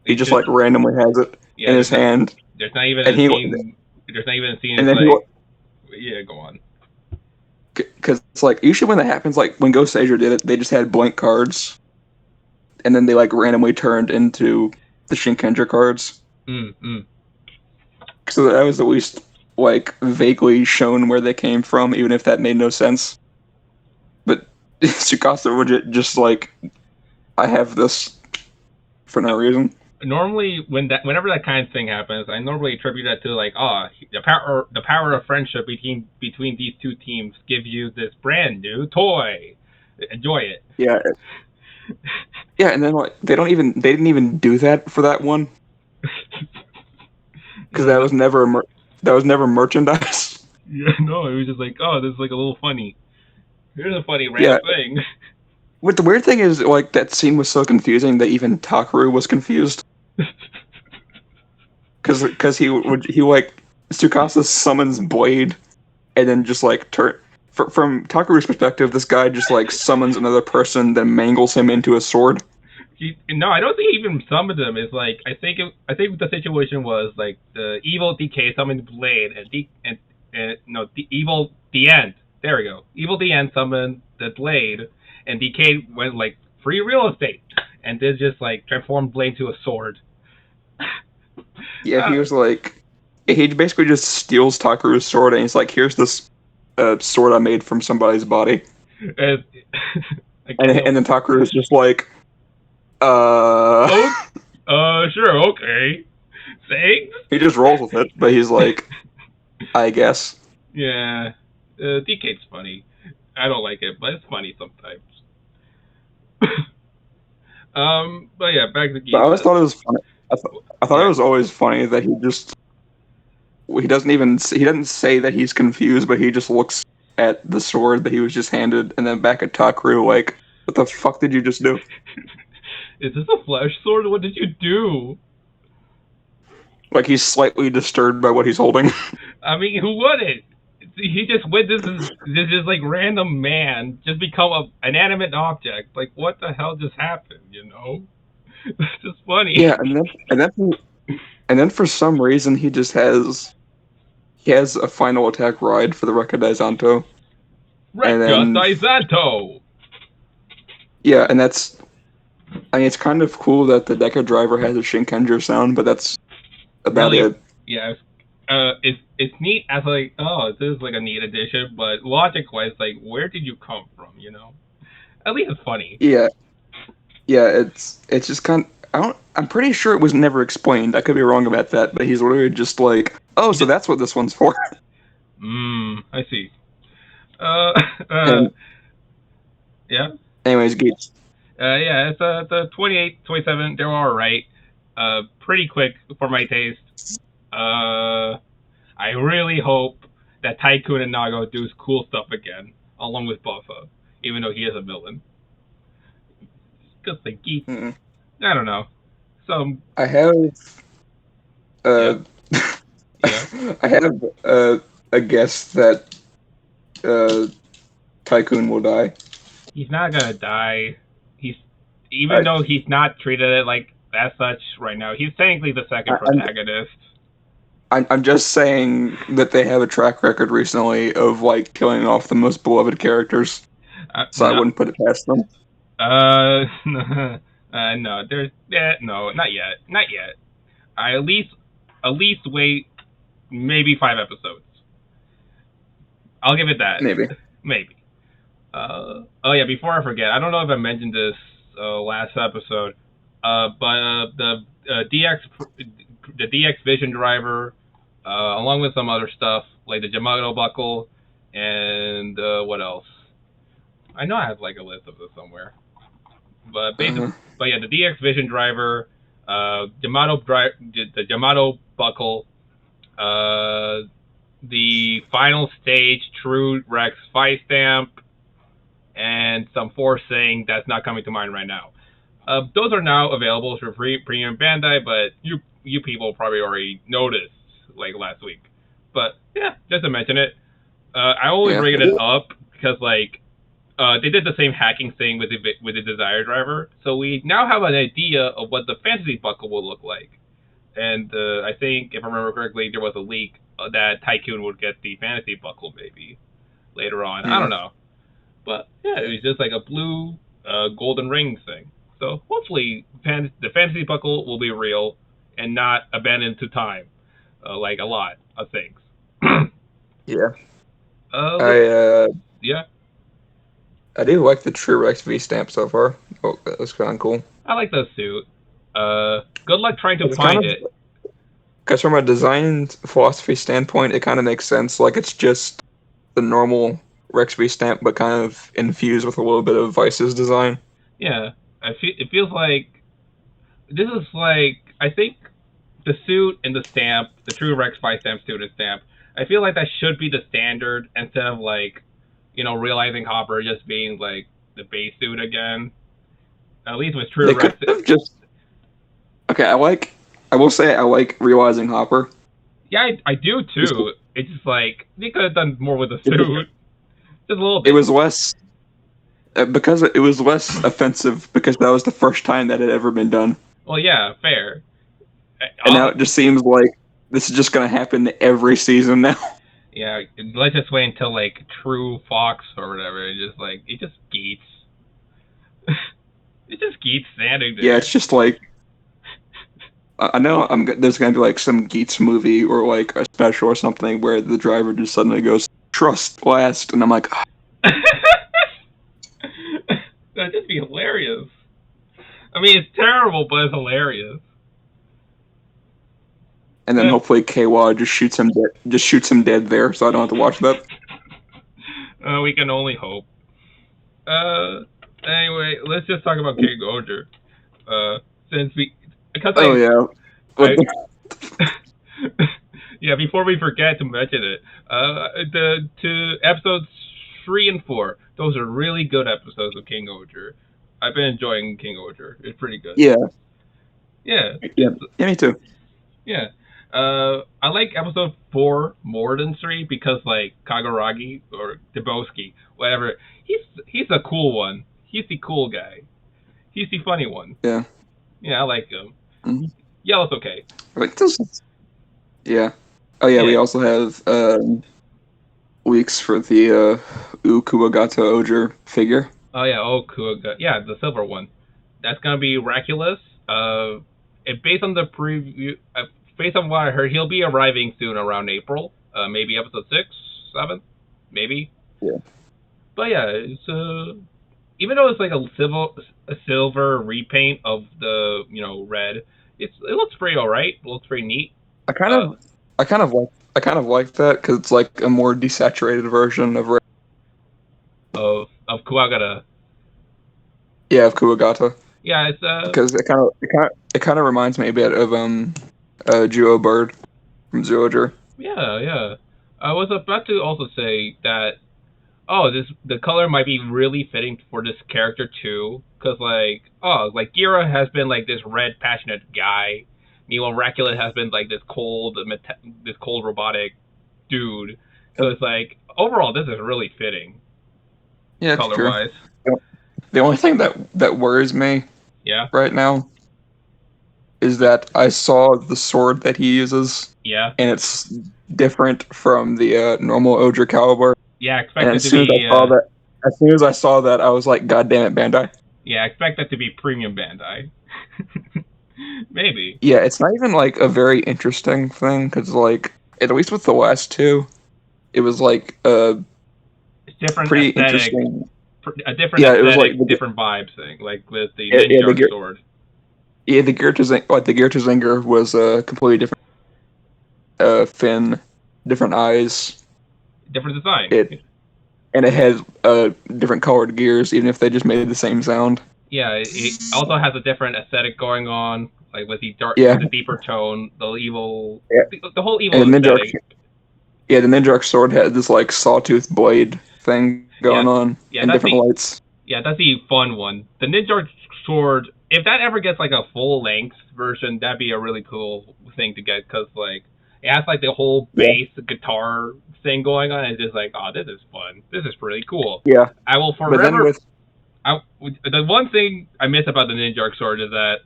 He just like randomly has it Yeah, in his hand, there's not even and a he scene. There's not even a scene. and It's then like, yeah, go on. because it's like usually when that happens, like when Ghost Asia did it, they just had blank cards, and then they like randomly turned into the Shinkenger cards. Mm. So that was at least like vaguely shown where they came from, even if that made no sense. But Tsukasa would just like, I have this for no reason. Normally, whenever that kind of thing happens, I normally attribute that to like, the power of friendship between these two teams gives you this brand new toy. Enjoy it. Yeah, yeah, and then like they didn't even do that for that one because Yeah, that was never merchandise. yeah, no, it was just like, oh, this is like a little funny. Here's a funny Yeah, random thing. what the weird thing is, like that scene was so confusing that even Takaru was confused because he like Tsukasa summons Blade and then just like from Takaru's perspective, this guy just like summons another person, then mangles him into a sword. No, I don't think he even summoned him. It's like I think the situation was like the evil DK summoned Blade and no the evil the end. There we go. Evil the end summoned the Blade, and DK went like free real estate, and then just like transformed Blade to a sword. Yeah, he was like, he basically just steals Takaru's sword and he's like, here's this sword I made from somebody's body. And, And then Takaru is just like, sure, okay, thanks. he just rolls with it, but he's like, I guess. Yeah, DK's funny. I don't like it, but it's funny sometimes. But yeah, back to But I always Gita. thought it was funny. I thought it Yeah. was always funny that he doesn't say that he's confused, but he just looks at the sword that he was just handed, and then back at Takru like, what the fuck did you just do? Is this a flash sword? What did you do? Like he's slightly disturbed by what he's holding. I mean, who wouldn't? He just witnesses this just like random man just become an animate object. Like, what the hell just happened? You know, it's just funny. Yeah, and then for some reason he has a final attack ride for the Rekka and Rekka then Daisato. yeah, and I mean it's kind of cool that the Deca driver has a Shinkenger sound, but that's about Really, it. yeah. It's neat as like, oh, this is like a neat addition, but logic wise, like, where did you come from? You know, at least it's funny. Yeah, yeah, it's just I'm pretty sure it was never explained. I could be wrong about that, but he's literally just like, oh, He so just, that's what this one's for. I see. Uh, uh, And yeah. anyways, Gates. Yeah, it's the 28, 27. They're all right. Pretty quick for my taste. I really hope that Tycoon and Nago do cool stuff again, along with Buffa, even though he is a villain. Because the geeks, Mm. I don't know. Some, I have yeah, uh yeah. I have a guess that uh Tycoon will die. He's not gonna die. He's even I, though he's not treated it like as such right now. He's technically the second I'm protagonist. I'm just saying that they have a track record recently of like killing off the most beloved characters, so I No, wouldn't put it past them. no. There's no, not yet, not yet. I at least wait maybe 5 episodes. I'll give it that. Maybe. Maybe. Oh yeah, before I forget, I don't know if I mentioned this last episode, but the DX Vision driver, along with some other stuff like the Yamato buckle, and what else? I know I have like a list of this somewhere, but basically, Uh, but yeah, the DX Vision driver, the Yamato buckle, uh, the final stage True Rex 5 stamp, and some forcing that's not coming to mind right now. Those are now available for free premium Bandai, but you people probably already noticed like last week. But yeah, just to mention it, I only yeah. bring it up because like they did the same hacking thing with the Desire driver, so we now have an idea of what the fantasy buckle will look like. And I think if I remember correctly, there was a leak that Tycoon would get the fantasy buckle maybe later on. I don't Mm. know. But yeah, it was just like a blue golden ring thing. So hopefully the fantasy buckle will be real and not abandoned to time, like a lot of things. Yeah. uh, I yeah, I do like the True Rex V stamp so far. Oh, that was kind of cool. I like the suit. Good luck trying to It's kind find of it. because from a design philosophy standpoint, it kind of makes sense. Like it's just the normal Rex V stamp, but kind of infused with a little bit of Vice's design. Yeah, it feels like this is like I think the suit and the stamp, the True Rex 5 stamp suit and stamp. I feel like that should be the standard instead of like, realizing Hopper just being like the base suit again. At least with True They could Rex. have just okay. I will say I like realizing Hopper. Yeah, I do It's, too. It's just like they could have done more with the suit, just a little it bit. was less because it was less offensive because that was the first time that had ever been done, Well, yeah, fair. and now it just seems like this is just going to happen every season now. Yeah, let's just wait until like True Fox or whatever. It just Geets. It just Geets standing Yeah, there. it's just like I know there's going to be like some Geets movie or like a special or something where the driver just suddenly goes trust last, and I'm like, "Ah." That'd just be hilarious. I mean, it's terrible, but it's hilarious. And then hopefully KY just shoots him dead there, so I don't have to watch that. We can only hope. Uh, Anyway, let's just talk about King Oger. Since we, because Oh yeah. What? yeah, before we forget to mention it, the to episodes 3 and 4, those are really good episodes of King Oger. I've been enjoying King Oger. It's pretty good. Yeah. Yeah, Yeah. it's Yeah. Me too. yeah. I like episode 4 more than 3 because like Kaguragi or Debowski, whatever. He's a cool one. He's the cool guy. He's the funny one. Yeah. Yeah, I like him. Mm-hmm. Yellow's okay. Like this. Yeah. Oh yeah. We Yeah. also have weeks for the Ukuwagata Oger figure. Oh yeah. Oh, cool. Yeah, the silver one. That's gonna be Raculus. Based on the preview, based on what I heard, he'll be arriving soon around April. Maybe episode 6, 7, maybe. Yeah. But yeah, it's even though it's like a silver repaint of the red, it looks pretty alright. It looks pretty neat. I kind of like that because it's like a more desaturated version of Of Kuwagata. of Kuwagata. Yeah, it's because it kind of reminds me a bit of Juo Bird from Zoojer. Yeah. I was about to also say that the color might be really fitting for this character too, because like Gira has been like this red passionate guy, meanwhile Racula has been like this cold robotic dude. So it's like overall this is really fitting. Yeah, color wise. The only thing that worries me right now is that I saw the sword that he uses. Yeah. And it's different from the normal Oger caliber. Yeah, expect it to be. As soon as I saw that, I was like, "God damn it, Bandai!" Yeah, expect that to be premium Bandai. Maybe. Yeah, it's not even like a very interesting thing because, like, at least with the last two, it was like different pretty aesthetic, interesting. A different aesthetic, it was like different vibe thing, like with the ninja sword. Yeah, the Gear to Zinger was a completely different fin, different eyes, different design. And it has different colored gears, even if they just made the same sound. Yeah, it also has a different aesthetic going on, like with the with the deeper tone, the evil, the whole evil aesthetic. The Ninja sword had this like sawtooth blade thing going on, and different lights. Yeah, that's the fun one. The Ninja sword, if that ever gets like a full length version, that'd be a really cool thing to get, because like it has like the whole bass guitar thing going on. It's just like, oh, this is fun. This is pretty cool. Yeah. I will forever. The one thing I miss about the Ninja sword is that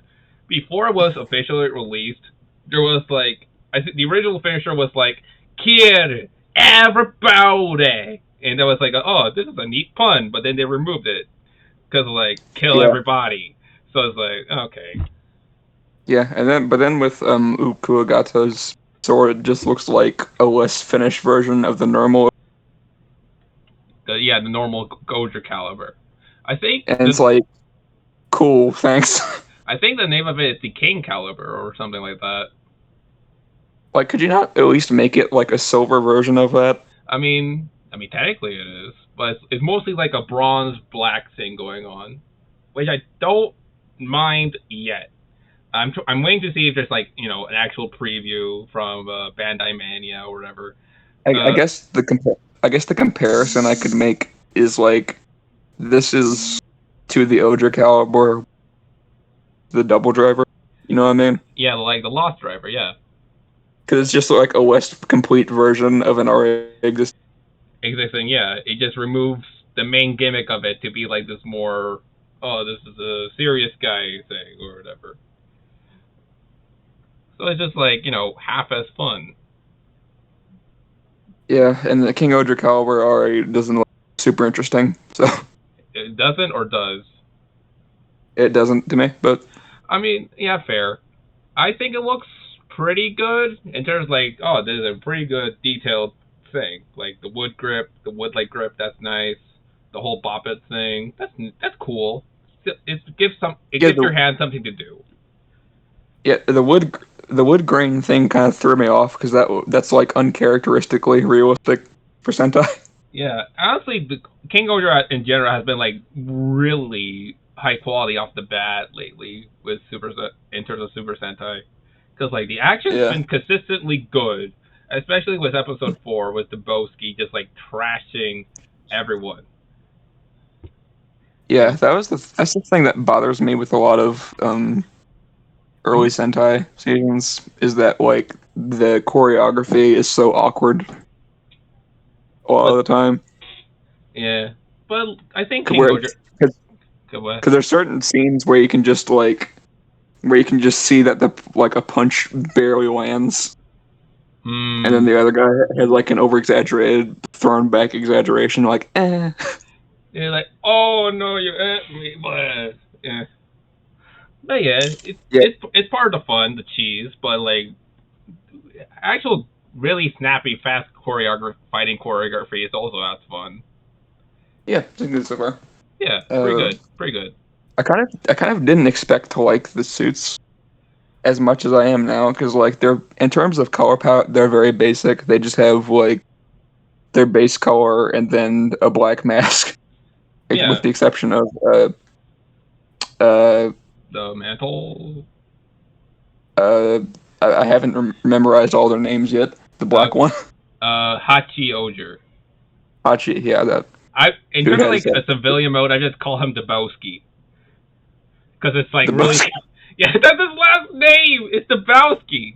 before it was officially released, there was like, I think the original finisher was like, "Kill everybody," and that was like, oh, this is a neat pun, but then they removed it because like kill everybody. So it's like, okay. Yeah, but then with Ukuwagata's sword, it just looks like a less finished version of the normal. The normal Goger caliber. I think. And it's like, cool, thanks. I think the name of it is the King caliber or something like that. Like, could you not at least make it like a silver version of that? I mean, technically it is, but it's mostly like a bronze black thing going on, which I don't mind yet. I'm waiting to see if there's like an actual preview from Bandai Mania or whatever. I guess the comparison I could make is like, this is to the Oger caliber, the double driver. You know what I mean? Yeah, like the Lost Driver. Yeah. Because it's just like a less complete version of an already existing. Yeah, it just removes the main gimmick of it to be like this more, this is a serious guy thing or whatever. So it's just like, half as fun. Yeah, and the King Oger caliber already doesn't look super interesting, so. It doesn't or does? It doesn't to me, but. I mean, yeah, fair. I think it looks pretty good in terms of like, this is a pretty good detailed thing. Like the wood grip, the wood-like grip, that's nice. The whole bop it thing, that's cool. It gives your hand something to do. Yeah, the wood grain thing kind of threw me off because that's like uncharacteristically realistic for Sentai. Yeah, honestly, the King Ghidorah in general has been like really high quality off the bat lately with in terms of Super Sentai, because like the action's Yeah, been consistently good, especially with episode 4 with Dubowski just like trashing everyone. yeah. So, That's the thing that bothers me with a lot of early mhm. Sentai seasons is that like the choreography is so awkward a lot of But the time. yeah, but I think King Where Ghidorah. Go ahead. because there's certain scenes where you can just see that the like a punch barely lands, and then Hmm. the other guy has like an over exaggerated thrown back exaggeration, like You're like, oh no, you at me, but yeah. But yeah, yeah, it's part of the fun, the cheese, but like actual really snappy, fast fighting choreography is also as fun. yeah, it's good so far. Yeah, pretty Uh, good, pretty good. I kind of didn't expect to like the suits as much as I am now because like they're in terms of color palette they're very basic. They just have like their base color and then a black mask, with Yeah, the exception of uh the mantle, uh I haven't memorized all their names yet. The uh, black one, Hachi Oger. Hachi. Yeah, that In dude terms of has like that. a civilian mode, I just call him Debowski because it's like The really, most. yeah, that's his last name. It's Debowski.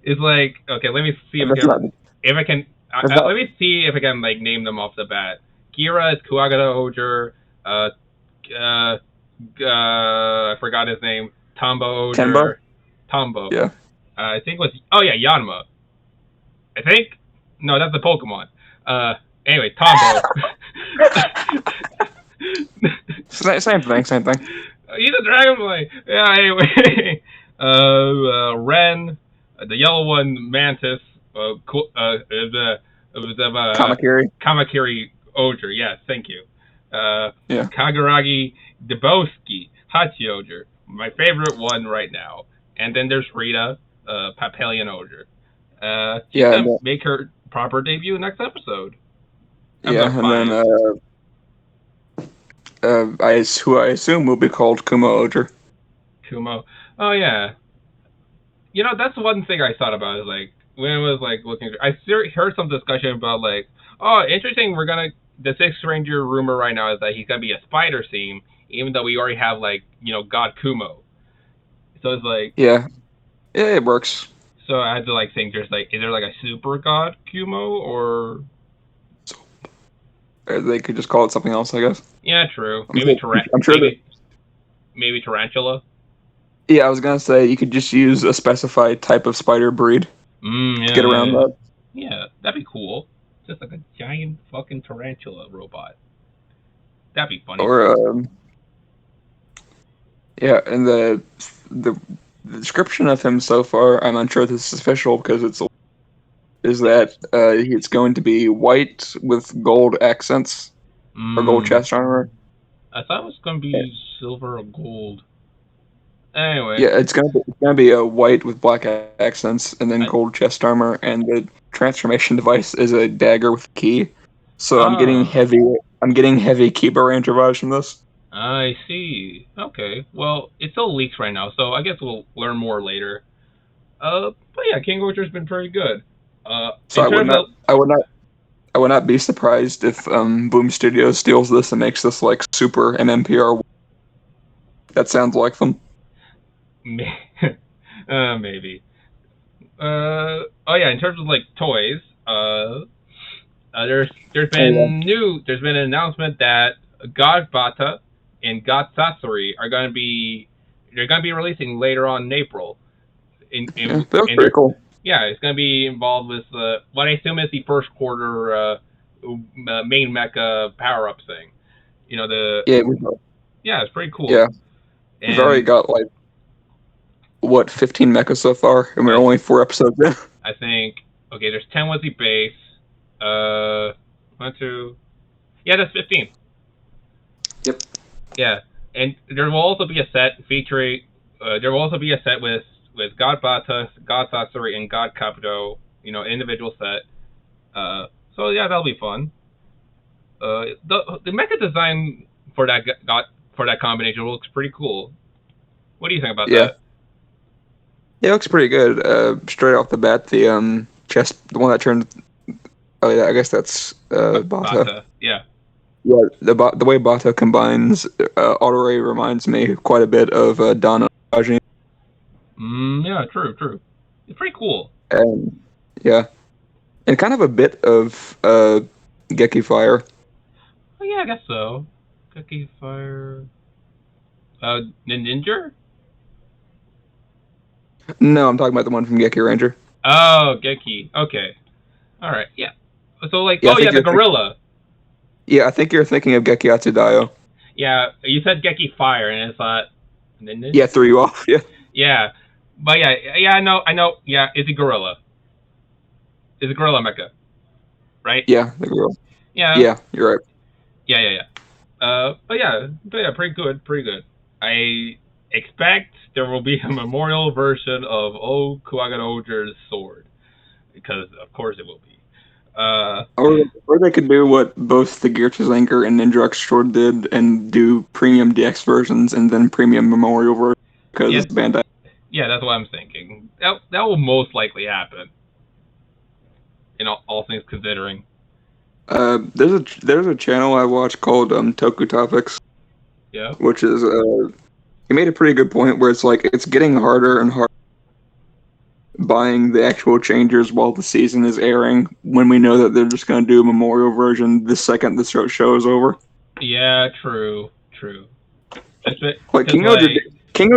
It's like okay, let me see if I That's can not. if I can That's not let me see if I can like name them off the bat. Kira is Kuagata Oger. Uh, I forgot his name. Tombo Tenbo. Oger. Tombo. Yeah. I think it was. Oh yeah, Yanma. I think. No, that's a Pokemon. Uh, anyway, Tombo. Same thing. Same thing. He's a Dragonfly. Yeah. Anyway, Ren, the yellow one, Mantis. Kamakiri. Kamakiri Oger. Yes, thank you. Yeah. Kagaragi Debowski Hachi Oger. My favorite one right now. And then there's Rita, Papillion Oger. She's Yeah. gonna make her proper debut next episode. Episode Yeah. And then 5. who I assume will be called Kuma Oger. Kumo. Oh yeah. That's one thing I thought about is like when I was like looking. I heard some discussion about like, oh, interesting. The Sixth Ranger rumor right now is that he's gonna be a spider theme, even though we already have like God Kumo. So it's like, Yeah. Yeah, it works. so I had to like think. There's like, is there like a super God Kumo or? Or they could just call it something else, I guess. Yeah, true. I'm sure. I'm sure that. Maybe tarantula. Yeah, I was gonna say you could just use a specified type of spider breed to Yeah, get around yeah, that. yeah. That'd be cool. Just like a giant fucking tarantula robot. That'd be funny. Or yeah, and the description of him so far, I'm unsure if this is official because is that it's going to be white with gold accents or gold Mm. chest armor. I thought it was gonna Yeah, be silver or gold. Anyway, yeah, it's gonna be a white with black accents and then I gold chest armor, and the transformation device is a dagger with a key. So I'm getting oh, heavy. I'm getting heavy Kiba Ranger vibes from this. I see. Okay, well, it still leaks right now, so I guess we'll learn more later. But yeah, King Orchard's been pretty good. So In terms of I would not be surprised if Boom Studios steals this and makes this like super MMPR. That sounds like them. maybe. Oh yeah, in terms of like toys, Oh there's been an announcement that God Bata and God Sasori they're gonna be releasing later on in April. yeah, yeah, that was pretty cool. Yeah, it's gonna be involved with what I assume is the first quarter main mecha power up thing. The Yeah, yeah, it's pretty cool. yeah, we've already And got like what 15 mechas so far, and we're I only 4 episodes in. I think okay, there's 10 was the base. Uh, one, two. Yeah, that's 15. Yep. Yeah, and there will also be a set featuring. There will also be a set with God Bata, God Satsuri, and God Kabuto. Individual set. So yeah, that'll be fun. The mecha design for that combination looks pretty cool. What do you think about Yeah. that? Yeah, it looks pretty good. Straight off the bat, the chest, the one that turned. Oh yeah, I guess that's Bata. Bata, yeah. Yeah, the way Bata combines auto ray reminds me quite a bit of Donna Ajin. Yeah, true. It's pretty cool. And yeah, and kind of a bit of Geki Fire. Oh yeah, I guess so. Cookie Fire. Ninja? No, I'm talking about the one from Geki Ranger. Oh, Geki. Okay. All right. Yeah. So like, Yeah, I oh yeah, think the you're gorilla. yeah, I think you're thinking of Geki Atsudayo. Yeah, you said Geki Fire, and I thought Ninja. Yeah, threw you off. Yeah, Yeah, but yeah, I know. Yeah, it's a gorilla. It's a gorilla mecha, right? yeah, the girl. Yeah, Yeah, you're right. yeah. But yeah, pretty good. I expect there will be a memorial version of O Kuagan Oger's sword because of course it will be. Uh, Or they could do what both the Gear Anchor and Ninja X did and do premium DX versions and then premium memorial versions because yeah, it's Bandai. yeah, that's what I'm thinking. That will most likely happen. All things considering. There's a channel I watch called Toku Topics, Yeah. which is he made a pretty good point where it's like it's getting harder and harder buying the actual changers while the season is airing when we know that they're just going to do a memorial version the second the show is over. Yeah, true. Just Like because like King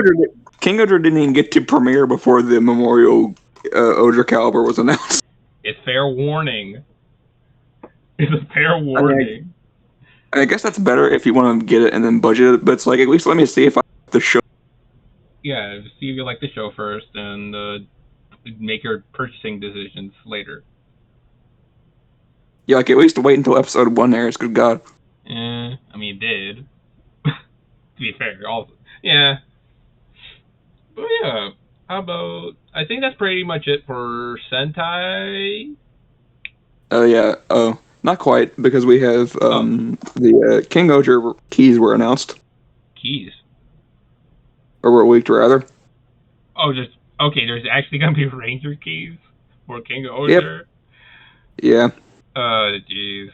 Odra didn't even get to premiere before the memorial Odra caliber was announced. it's fair warning. It's a fair warning. I guess that's better if you want to get it and then budget it, but it's like at least let me see if I like the show. Yeah, see if you like the show first and make your purchasing decisions later. Yeah, like at least wait until episode 1 airs. Good God. I mean, it did. To be fair, also. Yeah. But yeah, how about? I think that's pretty much it for Sentai. Yeah. Oh, not quite because we have the King Odra keys were announced Keys. or were leaked rather. Oh, just okay. There's actually gonna be Ranger keys for King of Yep. Order. Yeah. Jeez.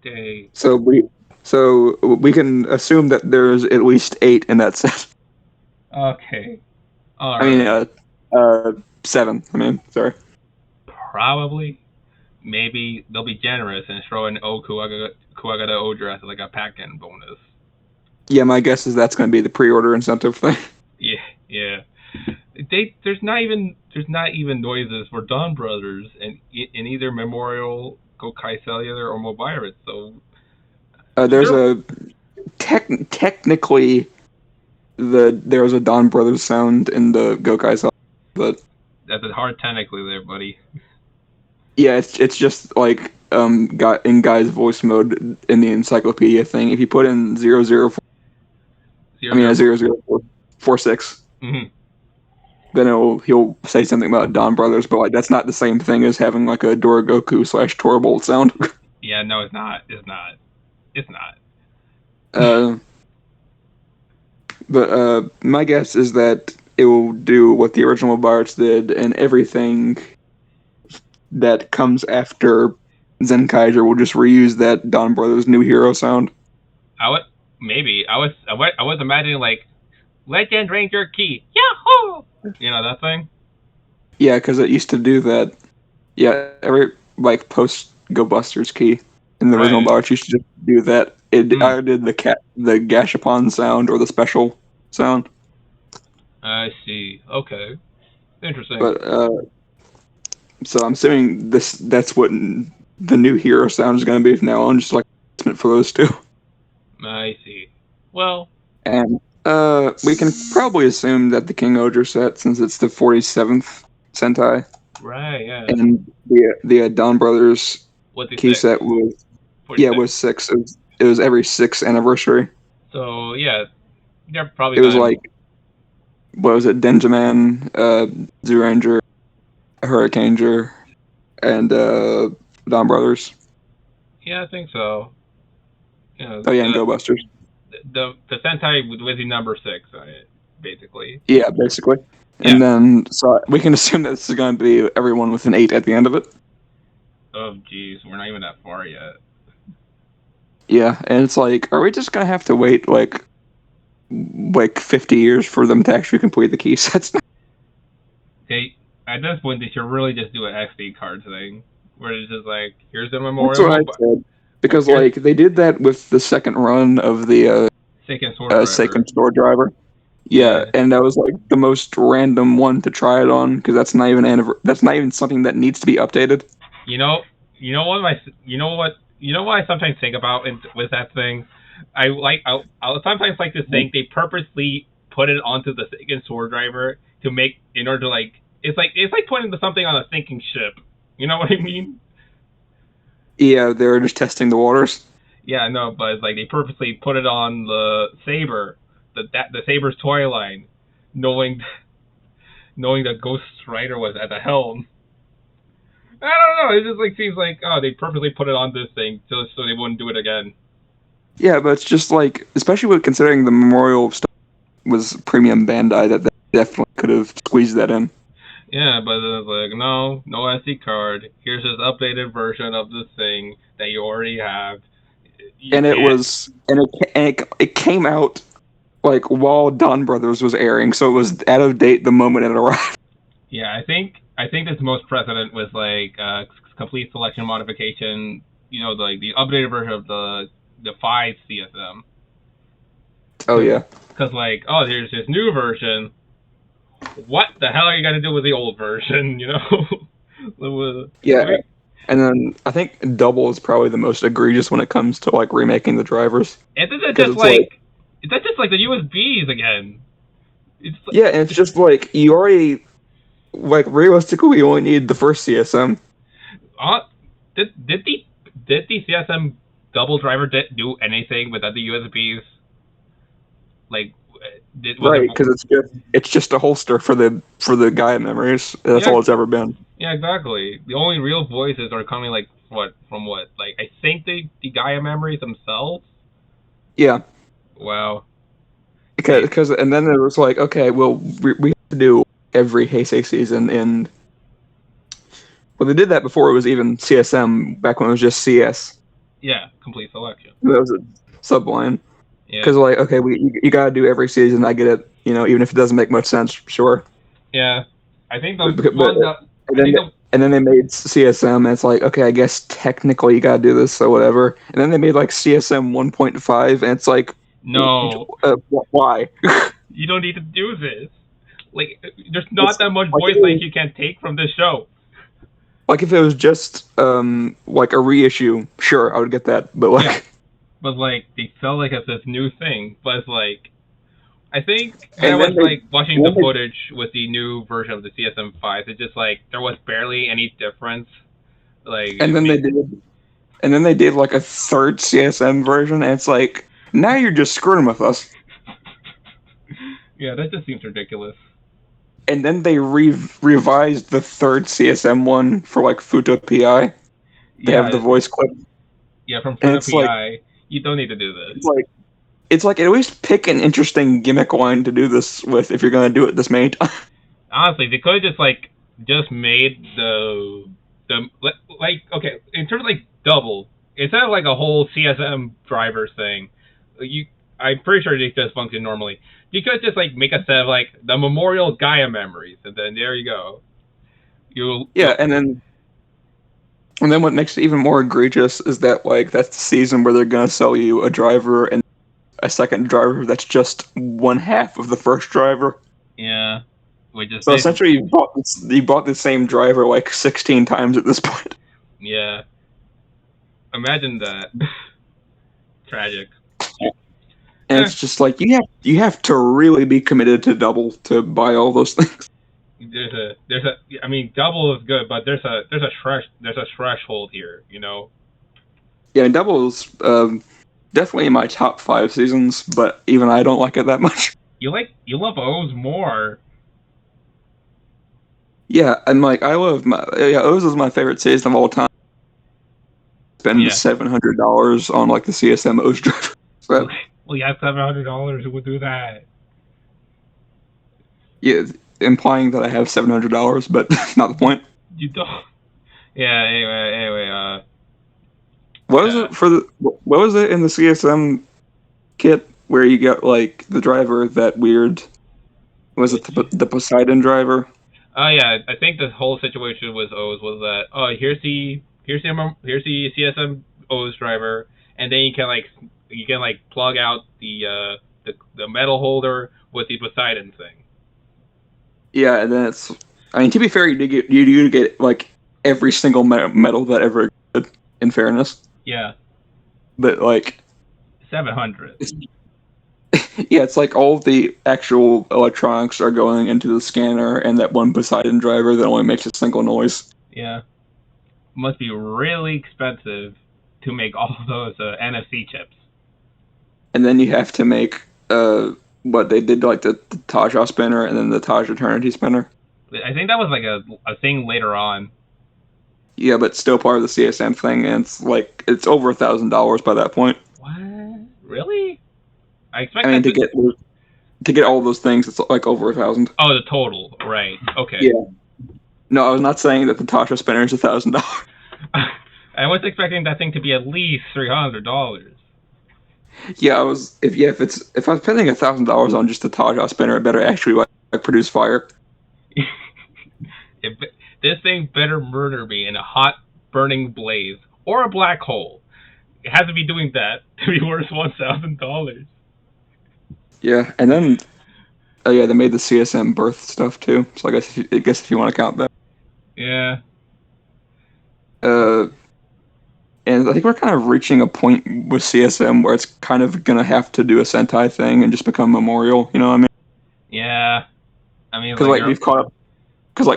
Dang. So we can assume that there's at least 8 in that set. Okay. All I mean, right. 7. I mean, sorry. Probably. Maybe they'll be generous and throw in Kuwagata Odra as like a pack-in bonus. Yeah, my guess is that's going to be the pre-order incentive thing. Yeah. There's not even noises for Dawn Brothers in either Memorial, Gokai Cellular, or Mobiris. So There's a technically there's a Dawn Brothers sound in the Gokai song, but that's a hard technically there, buddy. yeah, it's just like got in Guy's voice mode in the encyclopedia thing. If you put in 004, I mean 00446, mm-hmm. then he'll say something about Dawn Brothers, but like that's not the same thing as having like a Dorogoku / Torbolt sound. Yeah, no, it's not. But my guess is that it will do what the original Barts did, and everything that comes after Zenkaiser will just reuse that Dawn Brothers new hero sound. I was imagining like Legend Ranger Key, Yahoo! You know that thing? Yeah, because it used to do that. Yeah, every like post Go Busters key in the original Barts used to just do that. It either did the Gashapon sound or the special sound. I see. Okay, interesting. But so I'm assuming that's what the new hero sound is going to be from now on, just like for those two. I see. Well, and we can probably assume that the King Odra set, since it's the 47th Sentai, right? Yeah. And the Dawn Brothers key set was 46. Was 6. It was every 6th anniversary. So yeah, they're probably. It was like, what was it? Denjaman, Zuranger, Hurricaneger, and Don Brothers. Yeah, I think so. You know, Oh yeah, and Go Busters. the Sentai with the number 6 on it, basically. Yeah, basically. Yeah. And then so we can assume that this is going to be everyone with an 8 at the end of it. Oh, jeez, we're not even that far yet. Yeah, and it's like, are we just going to have to wait like 50 years for them to actually complete the key sets? At this point, they should really just do an SD card thing, where it's just like, here's the That's what I memorial, said. Because here's like they did that with the second run of the Seiken Sword Driver. Seiken Sword Driver. Yeah, Yeah. and that was like the most random one to try it on because that's not even something that needs to be updated. You know, you know what my, you know what I sometimes think about with that thing. I'll sometimes like to think they purposely put it onto the Seiken Sword Driver to make in order to like it's like putting something on a sinking ship. You know what I mean? Yeah, they were just testing the waters. Yeah, no, but it's like they purposely put it on the Saber, the Saber's toy line, knowing that Ghost Rider was at the helm. I don't know. It just like seems like they purposely put it on this thing so they wouldn't do it again. Yeah, but it's just like, especially with considering the memorial stuff was premium Bandai, that they definitely could have squeezed that in. Yeah, but then it's like no SD card. Here's this updated version of this thing that you already have. You And can't. it came out like while Don Brothers was airing, so it was out of date the moment it arrived. Yeah, I think this most precedent was like complete selection modification. You know, the updated version of the 5 CSM. Oh yeah. Because like, oh, there's this new version. What the hell are you gonna do with the old version? You know? Yeah. And then I think Double is probably the most egregious when it comes to like remaking the drivers. Isn't it just like is that just like the USBs again? It's like, yeah, and it's just like you already like realistically you only need the first CSM. did the CSM double driver do anything without the USBs? Like, Right, because it's just a holster for the Gaia memories. That's all it's ever been. Yeah, exactly. The only real voices are coming like from what? Like I think the Gaia memories themselves. Yeah. Wow. Because and then it was like, okay, well we have to do every Heisei season in. Well, they did that before it was even CSM, back when it was just CS. Yeah, complete selection. That was a subline. Yeah. Because like, okay, you gotta do every season. I get it. You know, even if it doesn't make much sense, sure. Yeah, I think and then they made CSM, and it's like, okay, I guess technically you gotta do this or whatever. And then they made like CSM 1.5, and it's like, no, why? You don't need to do this. Like, there's not that much voice length you can take from this show. Like if it was just like a reissue, sure, I would get that. But like, yeah. But like they felt like it's this new thing. But it's like, I think when I was like watching the footage with the new version of the CSM5, it's just like there was barely any difference. Like, and then they did like a third CSM version, and it's like, now you're just screwing with us. Yeah, that just seems ridiculous. And then they revised the third CSM one for like Futo PI. They have the voice clip. Yeah, from Futo PI. Like, you don't need to do this. It's like at least pick an interesting gimmick line to do this with if you're gonna do it this many times. Honestly, they could have just made the like okay, in terms of like double, instead of like a whole CSM driver thing, I'm pretty sure they just function normally. You could just like make a set of like the Memorial Gaia memories, and then there you go. And then what makes it even more egregious is that like that's the season where they're gonna sell you a driver and a second driver that's just one half of the first driver. Yeah. So essentially you bought the same driver like 16 times at this point. Yeah. Imagine that. Tragic. And it's just like you have to really be committed to double to buy all those things. I mean, double is good, but there's a threshold here, you know. Yeah, and double is definitely in my top 5 seasons, but even I don't like it that much. You love O's more. Yeah, and like I love O's is my favorite season of all time. spend $700 on like the CSM O's driver. So, well, you have $700. Who would do that? yeah, implying that I have $700, but not the point. You don't. Yeah. Anyway. What was it in the CSM kit where you got like the driver that weird? Was it the Poseidon driver? Oh yeah, I think the whole situation with O's was that here's the CSM O's driver, and then you can plug out the metal holder with the Poseidon thing. Yeah, and then to be fair, you get like every single metal that ever existed, in fairness. Yeah. But like 700. Yeah, it's like all the actual electronics are going into the scanner, and that one Poseidon driver that only makes a single noise. Yeah. Must be really expensive to make all those NFC chips. And then you have to make what they did, like the Taja spinner and then the Taj Eternity spinner. I think that was like a thing later on. Yeah, but still part of the CSM thing, and it's over $1,000 by that point. What? Really? I mean, to get all those things, it's like over 1,000. Oh, the total, right? Okay. Yeah. No, I was not saying that the Tasha spinner is $1,000. I was expecting that thing to be at least $300. Yeah, I was. If I'm spending $1,000 on just the Tasha spinner, it better actually produce fire. This thing better murder me in a hot, burning blaze or a black hole. It has to be doing that to be worth $1,000. Yeah, and then they made the CSM birth stuff too. So I guess if you want to count that. Yeah. And I think we're kind of reaching a point with CSM where it's kind of gonna have to do a Sentai thing and just become Memorial. You know what I mean? Yeah. I mean, because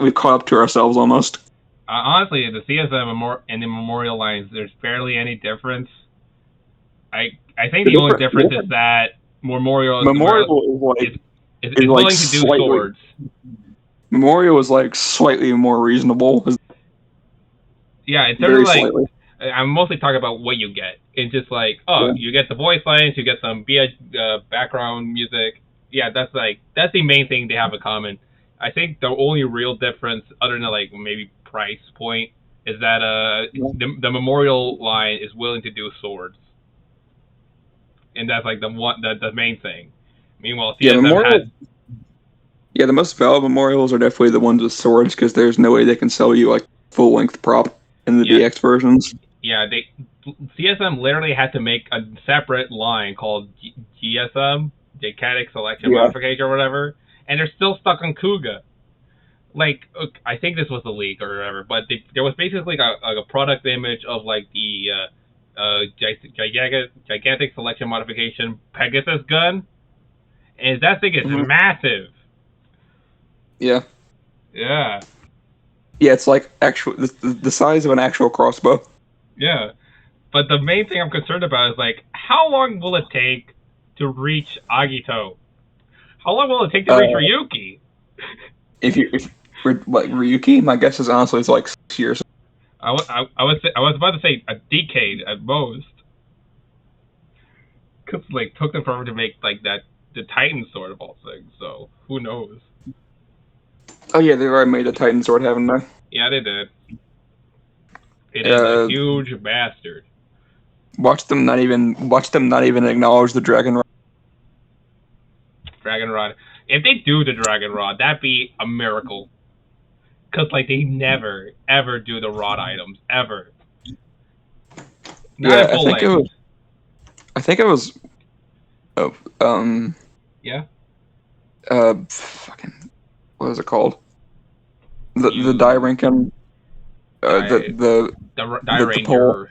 we've caught up to ourselves almost. Honestly, the CSM and the Memorial lines, there's barely any difference. I think the only difference is that Memorial is willing to do swords. Memorial is like slightly more reasonable. Yeah, in terms of like, slightly. I'm mostly talking about what you get. It's just like, you get the voice lines, you get some background music. Yeah, that's the main thing they have in common. I think the only real difference, other than like maybe price point, is that the Memorial line is willing to do swords, and that's like the main thing. Meanwhile, CSM the most valuable Memorials are definitely the ones with swords, because there's no way they can sell you like full length prop in the DX versions. Yeah, CSM literally had to make a separate line called GSM, Gigantic Selection Modification or whatever, and they're still stuck on Kuga. Like, I think this was the leak or whatever, but there was basically a product image of like the Gigantic Selection Modification Pegasus gun, and that thing is massive. Yeah. Yeah. Yeah, it's like the size of an actual crossbow. Yeah, but the main thing I'm concerned about is like, how long will it take to reach Agito? How long will it take to reach Ryuki? If like Ryuki, my guess is honestly it's like 6 years. I was about to say a decade at most, because like took them forever to make like the Titan sword of all things. So who knows? Oh yeah, they've already made a Titan sword, haven't they? Yeah, they did. It is a huge bastard. Watch them not even acknowledge the Dragon Rod. Dragon Rod. If they do the Dragon Rod, that'd be a miracle. Cause like they never ever do the rod items ever. Not I think it was. Yeah. Fucking. What is it called? The Dairinken. The Ranger.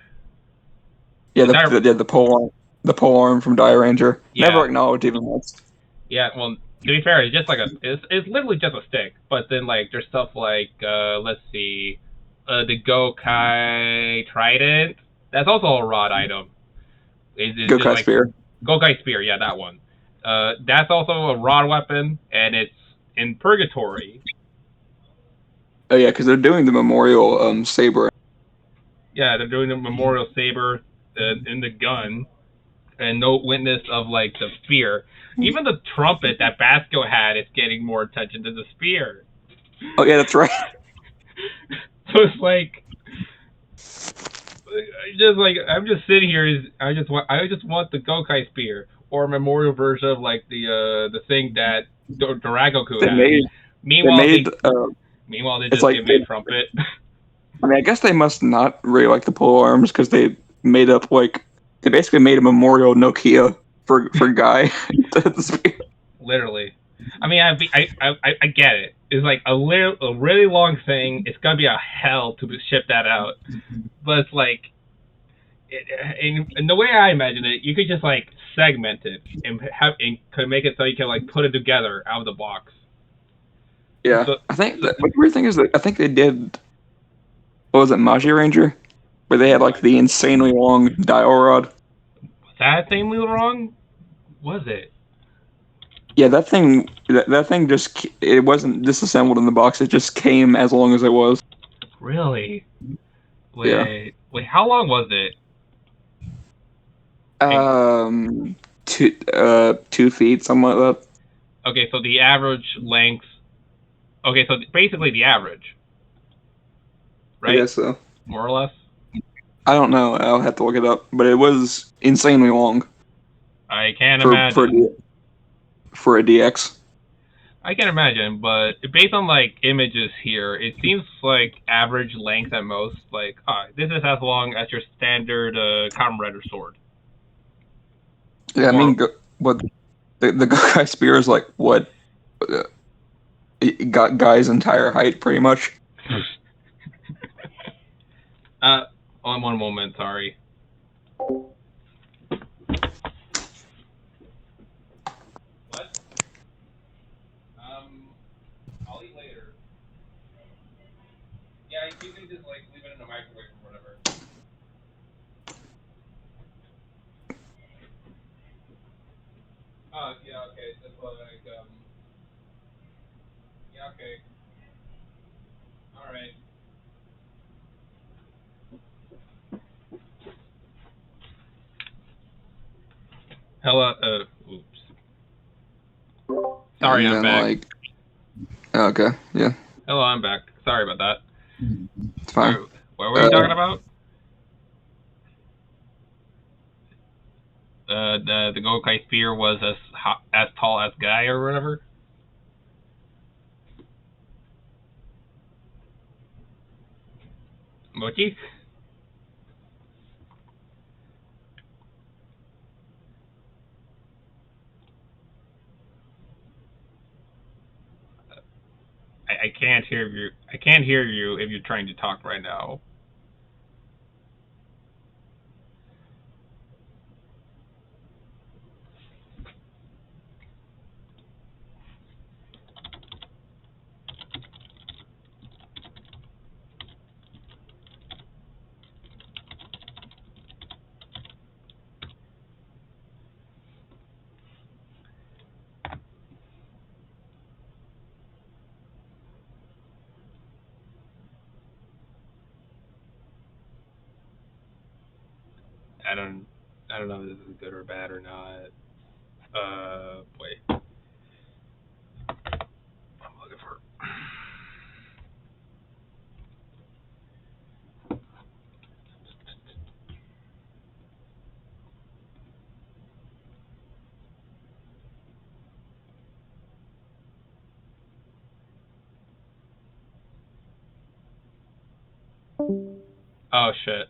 The pole arm from Die Ranger. Yeah. Never acknowledged even once. Yeah, well, to be fair, it's just like it's literally just a stick. But then like there's stuff like let's see, the Gokai Trident. That's also a rod item. Gokai Spear. Gokai Spear, yeah, that one. That's also a rod weapon, and it's in Purgatory. Oh yeah, because they're doing the Memorial Saber. Yeah, they're doing the memorial saber in the gun, and no witness of like the spear. Even the trumpet that Basco had is getting more attention than the spear. Oh yeah, that's right. So it's like, I'm just sitting here. I just want the Gokai spear or a memorial version of like the thing that Doragoku They had. made they Meanwhile, made they it's just like give me a trumpet. I mean I guess they must not really like the pole arms because they made up like they basically made a memorial Nokia for Guy. Literally. I mean, I get it. It's like a really long thing. It's gonna be a hell to ship that out, but it's like, in the way I imagine it, you could just like segment it and could make it so you can like put it together out of the box. Yeah, So, I think so the weird thing is that I think they did what was it Magi Ranger where they had like the insanely long dial rod. was that thing wrong? Was it Yeah, that thing just it wasn't disassembled in the box. It just came as long as it was. really? Yeah. Wait. How long was it? And, Um, 2 feet, something like that. okay, so the average length. Okay, so basically the average, I right? guess so. More or less. I don't know. I'll have to look it up, but it was insanely long I can't for for a imagine. D- for a DX. I can imagine, but based on like images here, it seems like average length at most. Like, this is as long as your standard Kamen Rider sword. Yeah, I Or mean, what the Gokai spear is like what uh, it got Guy's entire height pretty much. uh, on one moment, sorry. What? Um, I'll eat later. Yeah, you can just like leave it in the microwave or whatever. Oh yeah, okay. That's like yeah, okay. All right. Hello. Oops. Sorry, And I'm then back. like, okay, yeah, Hello, I'm back. Sorry about that. it's All fine. right. What were you Uh, talking about? The Gokai spear was as tall as Guy or whatever. Mochi. I can't hear you. I can't hear you if you're trying to talk right now. I don't. I don't know if this is good or bad or not. Wait. I'm looking for. Oh shit.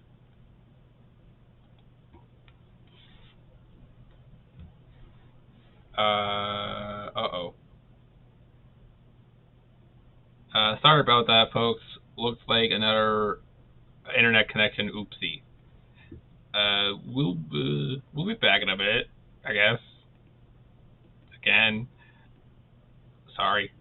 Uh oh. Sorry about that, folks. Looks like another internet connection oopsie. We'll be back in a bit, I guess. Again, sorry.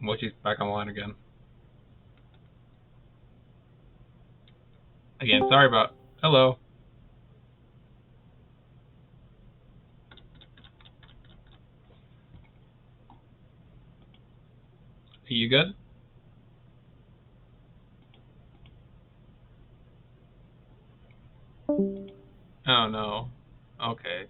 Mochi's back online again. Again, sorry about. Hello. Are you good? Oh no. Okay.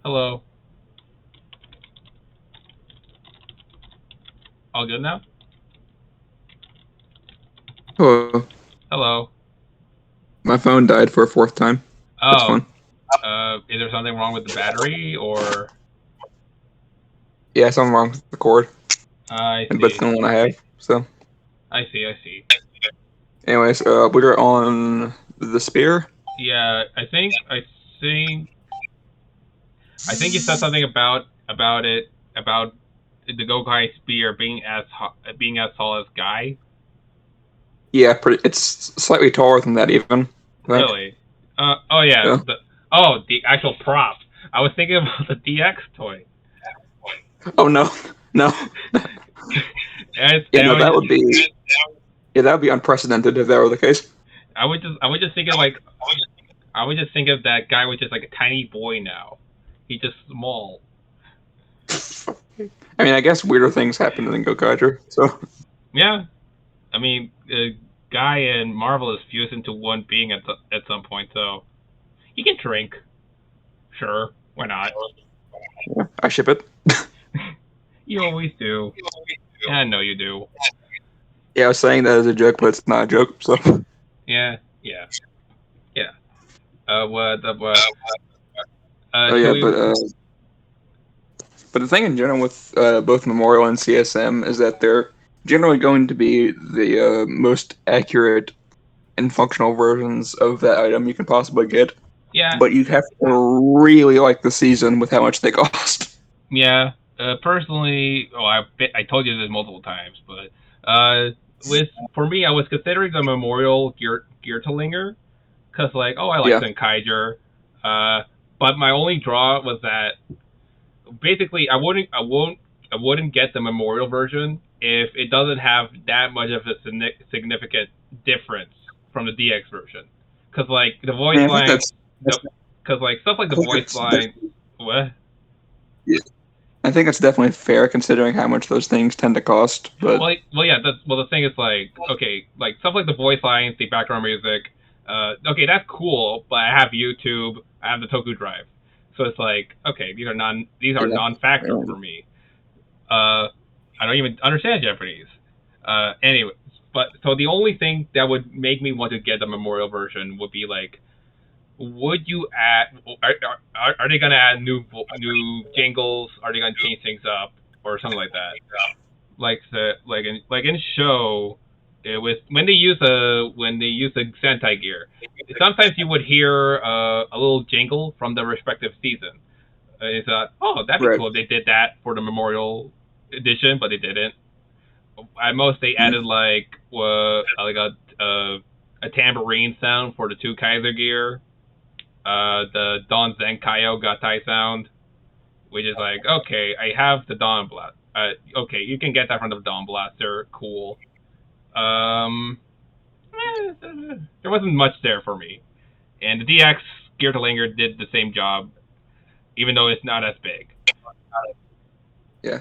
Hello. All good now? Hello. Hello. My phone died for a fourth time. That's Oh. fun. Is there something wrong with the battery or? Yeah, something wrong with the cord. I But it's see. the only one I have. So, I see. anyways, we're on the spear. Yeah, I think you said something about the Gokai spear being as tall as Guy. Yeah, it's slightly taller than that even. I think. Really? Oh yeah. Yeah. The actual prop. I was thinking about the DX toy. Oh no, no. Yeah, no, that would be. Yeah, that would be unprecedented if that were the case. I would just think of that guy was just like a tiny boy now. He's just small. I mean, I guess weirder things happen in Gokaiger. So. Yeah, I mean, Guy and Marvel is fused into one being at some point, so he can drink. Sure, why not? Yeah, I ship it. You always do. Yeah, I know you do. Yeah, I was saying that as a joke, but it's not a joke. So. Yeah. What? Oh yeah, but the thing in general with both Memorial and CSM is that they're generally going to be the most accurate and functional versions of that item you can possibly get. Yeah. But you have to really like the season with how much they cost. Yeah. Personally, I told you this multiple times, but for me, I was considering the Memorial Gear to Linger, cause like, I like Yeah. Zenkaiger, but my only draw was that basically I wouldn't get the Memorial version if it doesn't have that much of a significant difference from the DX version, cause like the voice I think line, that's cause like stuff like the voice line, what? yeah. I think it's definitely fair considering how much those things tend to cost. But Yeah. The thing is like, okay, like stuff like the voice lines, the background music. Okay, that's cool, but I have YouTube, I have the Toku Drive, so it's like, okay, these are non-factor for me. I don't even understand Japanese. Anyway, but so the only thing that would make me want to get the Memorial version would be like, would you add? Are they gonna add new jingles? Are they gonna change things up or something like that? Like in show, it was when they use the Sentai gear. Sometimes you would hear a little jingle from the respective season. It's that'd be right. cool if they did that for the Memorial Edition, but they didn't. At most, they added like a tambourine sound for the two Kaiser gear. The Don Zenkaio Gatai sound, which is like, okay, I have the Dawn Blast. Okay, you can get that from the Dawn Blaster. Cool. There wasn't much there for me. And the DX Gear to Linger did the same job, even though it's not as big. Yeah.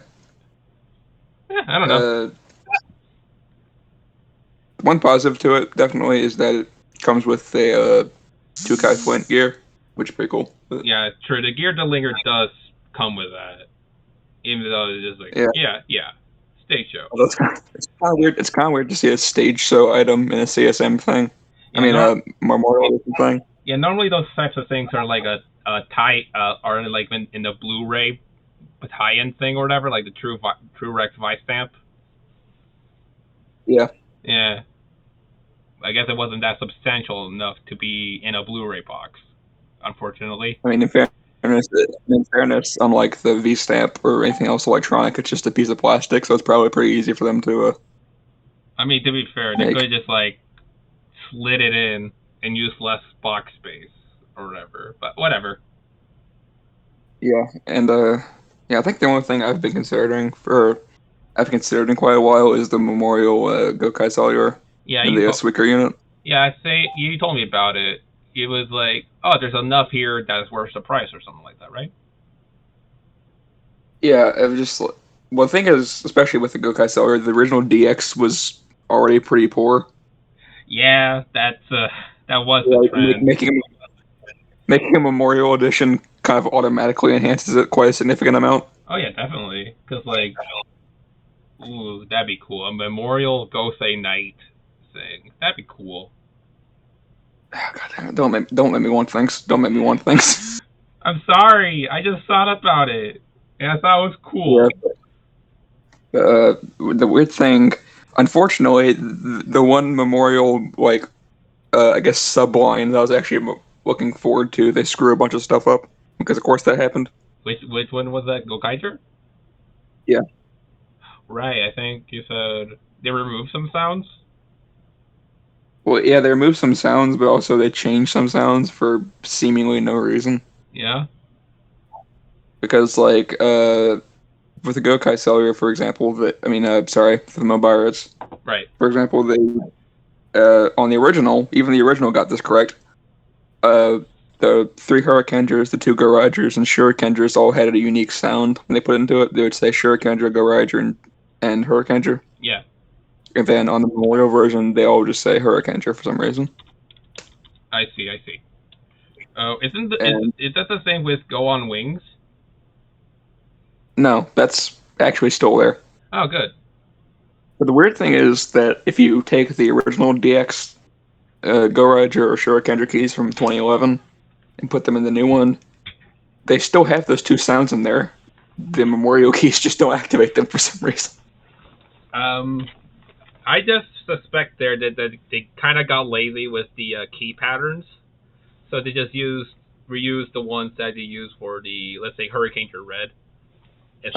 I don't know. One positive to it definitely is that it comes with a Tukai Flint gear, which is pretty cool. But, Yeah, true. The Gear to Linger does come with that, even though it's just like, yeah, stage show. although it's kind of weird. It's kind of weird to see a stage show item in a CSM thing. Yeah, I mean, a Memorial Edition thing. Yeah, normally those types of things are like a tie, are like in the Blu-ray tie-in thing or whatever, like the True Rex Vice stamp. Yeah. Yeah. I guess it wasn't that substantial enough to be in a Blu-ray box, unfortunately. I mean, in fairness, unlike the V stamp or anything else electronic, it's just a piece of plastic, so it's probably pretty easy for them to. I mean, to be fair, they make. could have just like slid it in and used less box space or whatever. But whatever. Yeah, and I think the only thing I've considered in quite a while is the Memorial Gokai Cellular Yeah, in the Suiker unit. Yeah, I say you told me about it. It was like, oh, there's enough here that's worth the price or something like that, right? Yeah, it was just well, the thing is, especially with the Gokai Cellular, the original DX was already pretty poor. Yeah, that was the trend. Making a Memorial Edition kind of automatically enhances it quite a significant amount. Oh yeah, definitely. Because like, ooh, that'd be cool. A Memorial Gosei Night thing. That'd be cool. God damn it, don't let me want things. Don't make me want things. I'm sorry. I just thought about it, and I thought it was cool. Yeah. The weird thing, unfortunately, the one Memorial I guess subline that I was actually looking forward to, they screw a bunch of stuff up because of course that happened. Which one was that? Gokaiger? Yeah. Right. I think you said they removed some sounds. Well, yeah, they removed some sounds, but also they changed some sounds for seemingly no reason. Yeah. Because with the Gokai Cellular, for example, for the Mobiras. Right. For example, they on the original, even the original got this correct. The 3 Hurricanegers, the 2 Goraigers, and Shurikengers all had a unique sound when they put into it. They would say Shurikenger, Goraiger, and Hurricaneger. Yeah. And then on the Memorial version, they all just say Hurricaneger for some reason. I see. Oh, is that the same with Go on Wings? No, that's actually still there. Oh, good. But the weird thing is that if you take the original DX Goraiger or Shurikenger keys from 2011 and put them in the new one, they still have those 2 sounds in there. The Memorial keys just don't activate them for some reason. I just suspect that they kind of got lazy with the key patterns, so they just reused the ones that they used for the, let's say, Hurricaneger Red, and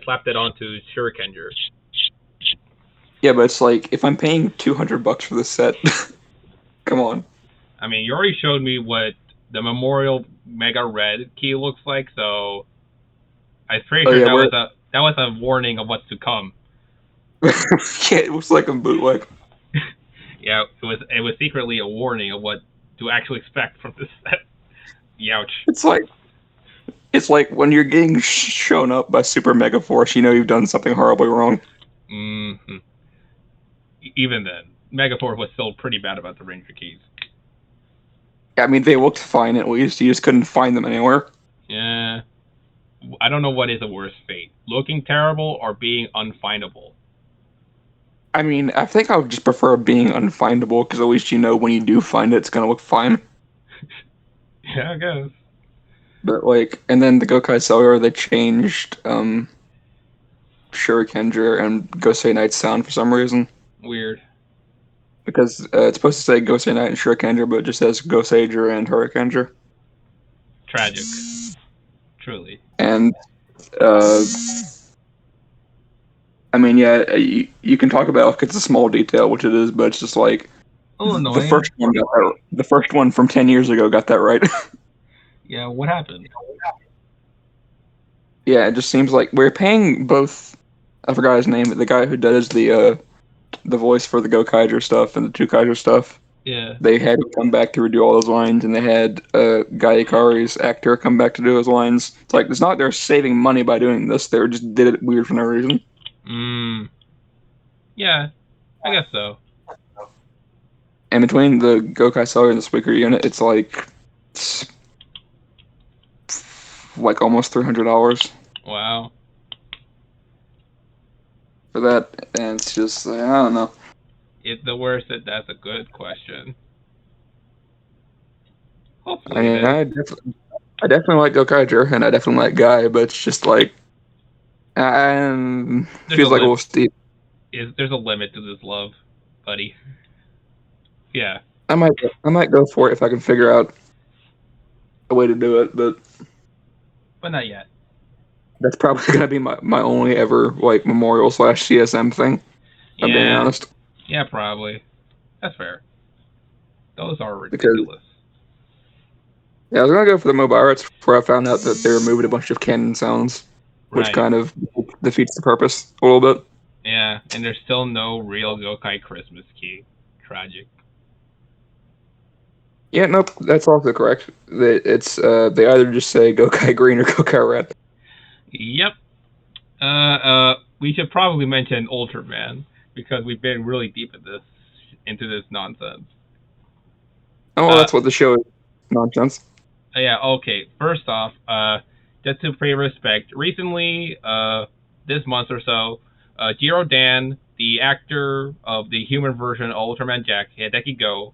slapped it onto Shurikenger. Yeah, but it's like, if I'm paying $200 for this set, come on. I mean, you already showed me what the Memorial Mega Red key looks like, so I'm pretty sure that was a warning of what's to come. Yeah, it looks like a bootleg. Yeah, it was secretly a warning of what to actually expect from this set. Youch. It's like when you're getting shown up by Super Mega Force, you know you've done something horribly wrong. Mm-hmm. Even then, Megaforce was still pretty bad about the Ranger keys. I mean, they looked fine at least. You just couldn't find them anywhere. Yeah. I don't know what is a worse fate. Looking terrible or being unfindable. I mean, I think I would just prefer being unfindable, because at least you know when you do find it, it's going to look fine. Yeah, I guess. But, and then the Gokai Cellular, they changed Shurikenger and Gosei Knight's sound for some reason. Weird. Because it's supposed to say Gosei Knight and Shurikenger, but it just says Goseiger and Hurricaneger. Tragic. Truly. And, I mean, yeah, you can talk about it's a small detail, which it is, but it's just like the first one from 10 years ago got that right. Yeah, what happened? Yeah, it just seems like we're paying both. I forgot his name, but the guy who does the voice for the Gokaiger stuff and the 2 Kaiser stuff. Yeah. They had to come back to redo all those lines, and they had Guy Ikari's actor come back to do those lines. It's like, it's not like they're saving money by doing this. They just did it weird for no reason. Yeah, I guess so. And between the Gokai Cellular and the Speaker unit, it's like almost $300. Wow. For that, and it's just, I don't know. Is the worst that that's a good question. Hopefully. I mean, I definitely like Gokaiger, and I definitely like Guy, but it's just like, feels like a little steep. There's a limit to this love, buddy. Yeah. I might go for it if I can figure out a way to do it, but not yet. That's probably gonna be my only ever Memorial / CSM thing. I'm being honest. Yeah, probably. That's fair. Those are ridiculous. Yeah, I was gonna go for the mobile arts before I found out that they removed a bunch of canon sounds, which Right. kind of defeats the purpose a little bit. Yeah, and there's still no real Gokai Christmas key. Tragic. Yeah, nope, that's also correct. It's they either just say Gokai Green or Gokai Red. Yep. We should probably mention Ultraman because we've been really deep into this nonsense. Oh, that's what the show is. Nonsense. Yeah, okay. First off, just to pay respect, recently, this month or so, Jiro Dan, the actor of the human version of Ultraman Jack, Hideki Go,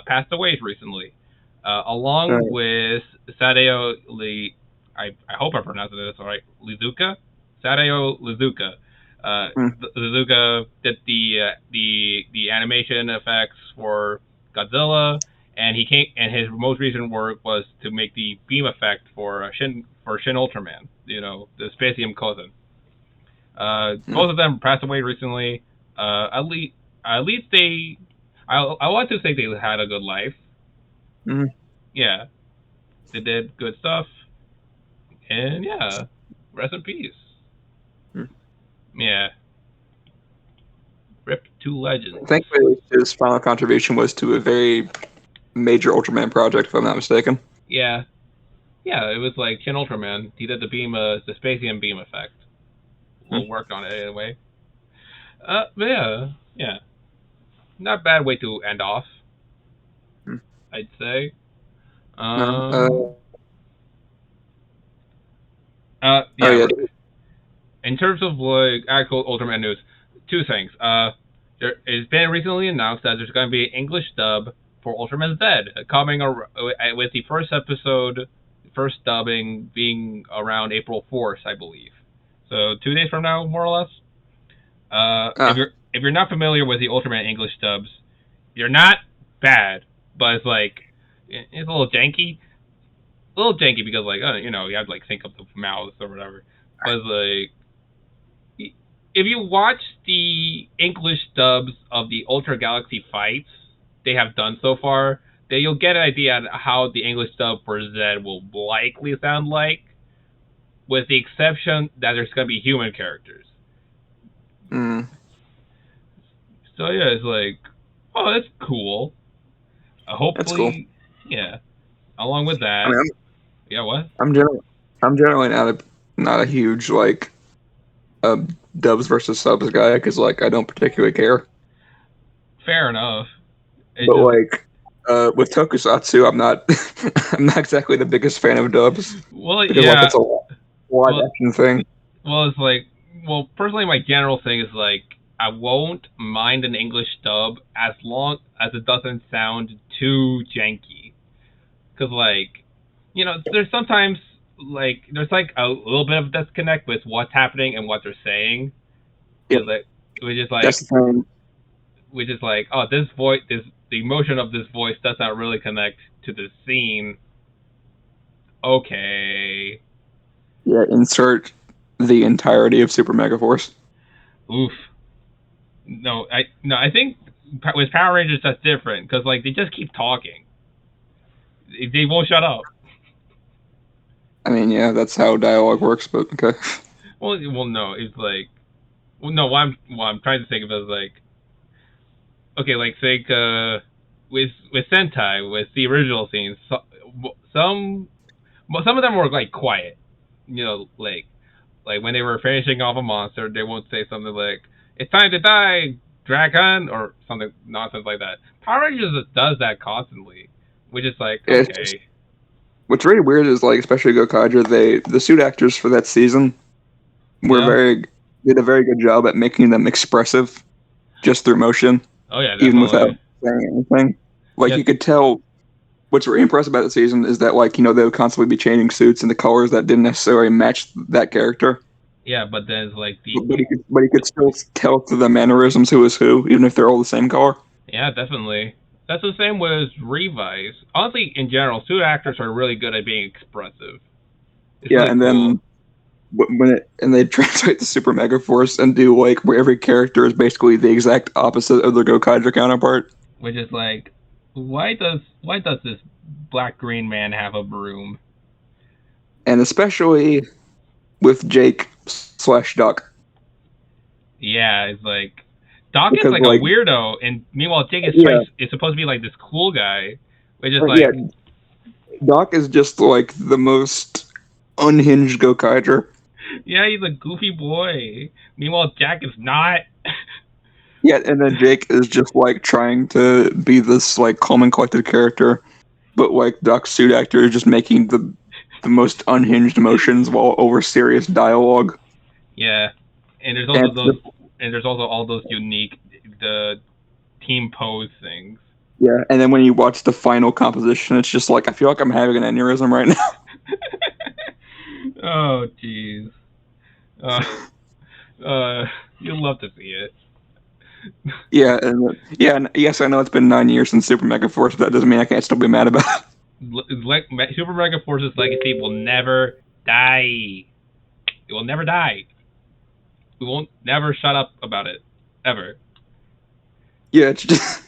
passed away recently, along with Sadeo I hope I pronounced this right. Lizuka? Sadeo Lizuka. Lizuka did the animation effects for Godzilla, and his most recent work was to make the beam effect for Shin Ultraman, the Spacium cousin. Both of them passed away recently. At least I want to say they had a good life. Mm-hmm. Yeah, they did good stuff, and yeah, rest in peace. Yeah. Rip two legends. Thankfully, his final contribution was to a very major Ultraman project, if I'm not mistaken. Yeah. Yeah, it was like Shin Ultraman. He did the Spacium beam effect. We'll work on it anyway. But yeah. Not a bad way to end off, I'd say. Yeah. In terms of like actual Ultraman news, two things. It's been recently announced that there's going to be an English dub for Ultraman Z coming with the first dubbing being around April 4th, I believe. So 2 days from now, more or less. If you're not familiar with the Ultraman English dubs, you're not bad, but it's a little janky. A little janky because you have to sync up the mouths or whatever. But it's if you watch the English dubs of the Ultra Galaxy fights they have done so far, then you'll get an idea on how the English dub for Z will likely sound like, with the exception that there's going to be human characters. So yeah, it's oh, that's cool. Hopefully, that's cool. Yeah. Along with that, yeah, what? I'm generally not a huge dubs versus subs guy because I don't particularly care. Fair enough. But with Tokusatsu, I'm not exactly the biggest fan of dubs. Well, because yeah, it's a live action thing. Well, it's personally my general thing is I won't mind an English dub as long as it doesn't sound too janky. Because there's sometimes there's a little bit of disconnect with what's happening and what they're saying. Yeah. Which is that's the thing. Which is oh, this voice, the emotion of this voice does not really connect to the scene. Okay. Yeah, insert the entirety of Super Mega Force. Oof. No, I think with Power Rangers that's different because they just keep talking. They won't shut up. I mean, yeah, that's how dialogue works, but okay. Well, no, it's no. What I'm trying to think of is okay, think with Sentai, with the original scenes, some of them were quiet. When they were finishing off a monster, they won't say something like "It's time to die, Dragon" or something nonsense like that. Power Rangers does that constantly, which is okay. What's really weird is especially Gokaiger, the suit actors for that season did a very good job at making them expressive, just through motion. Oh yeah, definitely. Even without saying anything. You could tell. What's really impressive about the season is that they would constantly be changing suits and the colors that didn't necessarily match that character. Yeah, but then it's But you could still tell through the mannerisms who is who, even if they're all the same color. Yeah, definitely. That's the same with Revice. Honestly, in general, suit actors are really good at being expressive. It's really cool. Then they translate the Super Mega Force and do where every character is basically the exact opposite of their Gokaiger counterpart. Which is why does this Black Green Man have a broom. And especially with Jake / Duck. Yeah, it's like Doc is Because, like a weirdo, and meanwhile Jake is supposed to be like this cool guy, which is like Doc is just like the most unhinged Gokaiger. Yeah, he's a goofy boy. Meanwhile, Jack is not. Yeah, and then Jake is just like trying to be this like calm and collected character, but like Doc's suit actor is just making the most unhinged emotions while over serious dialogue. Yeah, and there's also there's also all those unique the team pose things. Yeah, and then when you watch the final composition, it's just like I feel like I'm having an aneurysm right now. Oh jeez. You'll love to see it. Yeah, and yes, I know it's been 9 years since Super Mega Force, but that doesn't mean I can't still be mad about it. Super Mega Force's legacy will never die. It will never die. We won't never shut up about it ever. Yeah, it's just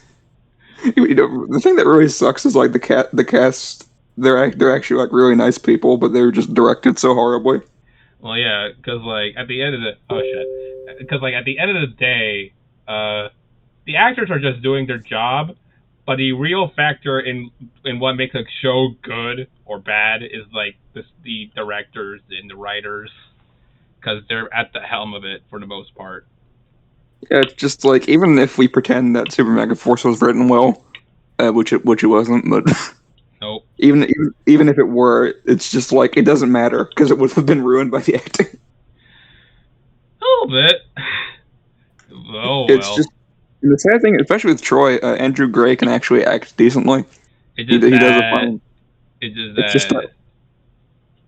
the thing that really sucks is like the cast. They're actually like really nice people, but they're just directed so horribly. Well, yeah, because like at the end of the day, the actors are just doing their job, but the real factor in what makes a show good or bad is like the directors and the writers, because they're at the helm of it for the most part. Yeah, it's just like even if we pretend that Super Mega Force was written well, which it wasn't, but nope. Even if it were, it's just like it doesn't matter because it would have been ruined by the acting. A little bit. Oh it's well. Just the sad thing, especially with Troy, Andrew Gray can actually act decently. He does a fine. It's just that.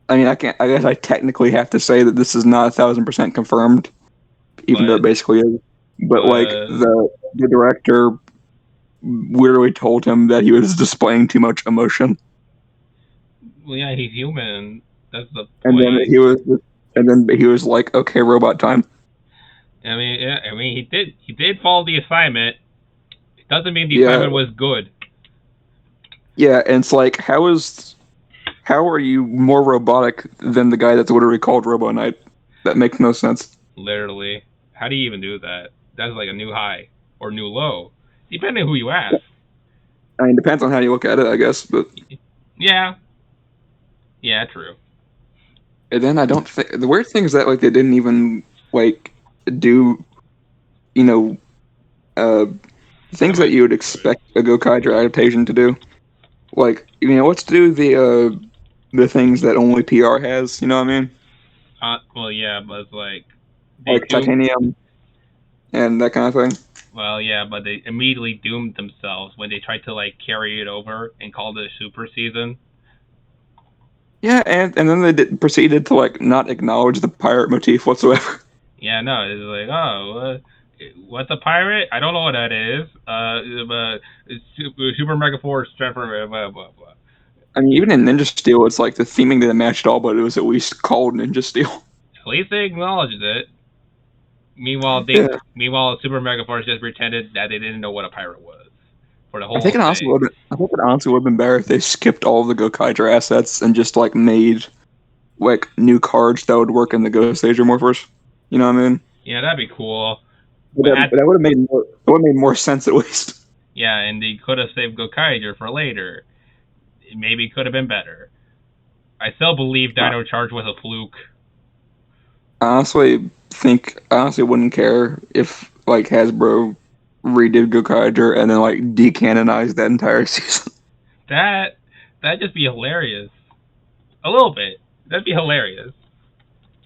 I mean, I guess I technically have to say that this is not 1,000% confirmed, even though it basically is. But like the director literally told him that he was displaying too much emotion. Well, yeah, he's human. That's the point. And then he was like, "Okay, robot time." I mean, he did follow the assignment. It doesn't mean the assignment was good. Yeah, and it's like, how are you more robotic than the guy that's literally called Robo Knight? That makes no sense. Literally, how do you even do that? That's like a new high or new low, depending on who you ask. I mean, depends on how you look at it, I guess. But yeah, true. And then I don't think the weird thing is that like they didn't even like do, things that you would expect a Gokaiger adaptation to do. Like, let's do the things that only PR has. You know what I mean? Well, yeah, but it's like titanium and that kind of thing. Well, yeah, but they immediately doomed themselves when they tried to like carry it over and called it a super season. Yeah, and then they proceeded to like not acknowledge the pirate motif whatsoever. Yeah, no, it's like, oh, what's a pirate? I don't know what that is. Super Mega Force transfer, blah blah blah. I mean, even in Ninja Steel, it's like the theming didn't match at all, but it was at least called Ninja Steel. At least they acknowledged it. Meanwhile, Super Mega Force just pretended that they didn't know what a pirate was for the whole thing. I think it honestly would have been better if they skipped all of the Gokaiger assets and just like made like new cards that would work in the Ghost Age Morphers. You know what I mean? Yeah, that'd be cool. That would have made more sense at least. Yeah, and they could have saved Gokaiger for later. It maybe could have been better. I still believe Dino Charge was a fluke. I honestly wouldn't care if like Hasbro redid Gokaiger and then like decanonized that entire season. That'd just be hilarious. A little bit. That'd be hilarious.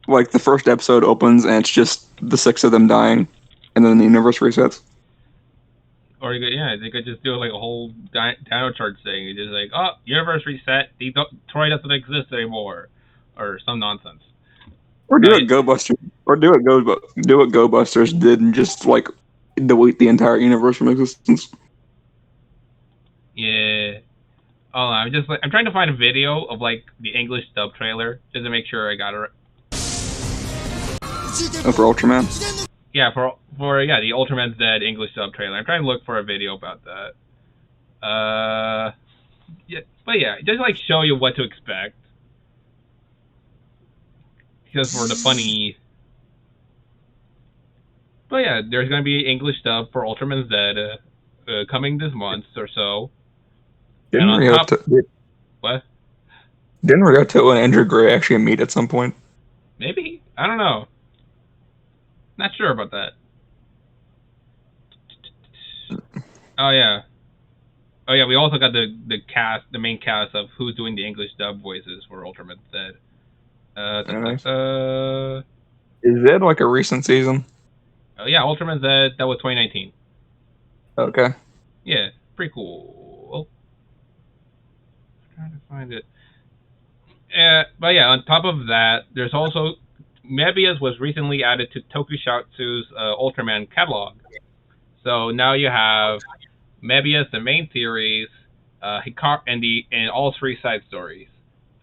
Like the first episode opens and it's just the 6 of them dying, and then the universe resets. Or they could just do like a whole Dino Charge thing. It's just like, oh, universe reset. Troy doesn't exist anymore, or some nonsense. Or do what GoBusters did and just like delete the entire universe from existence. Yeah. Oh, I'm trying to find a video of like the English dub trailer just to make sure I got it right. Oh, for Ultraman? Yeah, for the Ultraman's Dead English dub trailer. I'm trying to look for a video about that. but yeah, just like show you what to expect. Just for the funny. But yeah, there's gonna be English dub for Ultraman Z coming this month or so. And Didn't on we have top, to? what? Didn't Ryoto and Andrew Gray actually meet at some point? Maybe, I don't know. Not sure about that. Oh yeah. Oh yeah, we also got the main cast of who's doing the English dub voices for Ultraman Z. Nice. Oh Is that like a recent season? yeah, Ultraman Z, that was 2019. Okay. Yeah, pretty cool. Trying to find it. But yeah, on top of that, there's also Mebius was recently added to Tokusatsu's Ultraman catalog. So now you have Mebius, the main series, Hikari, and all three side stories.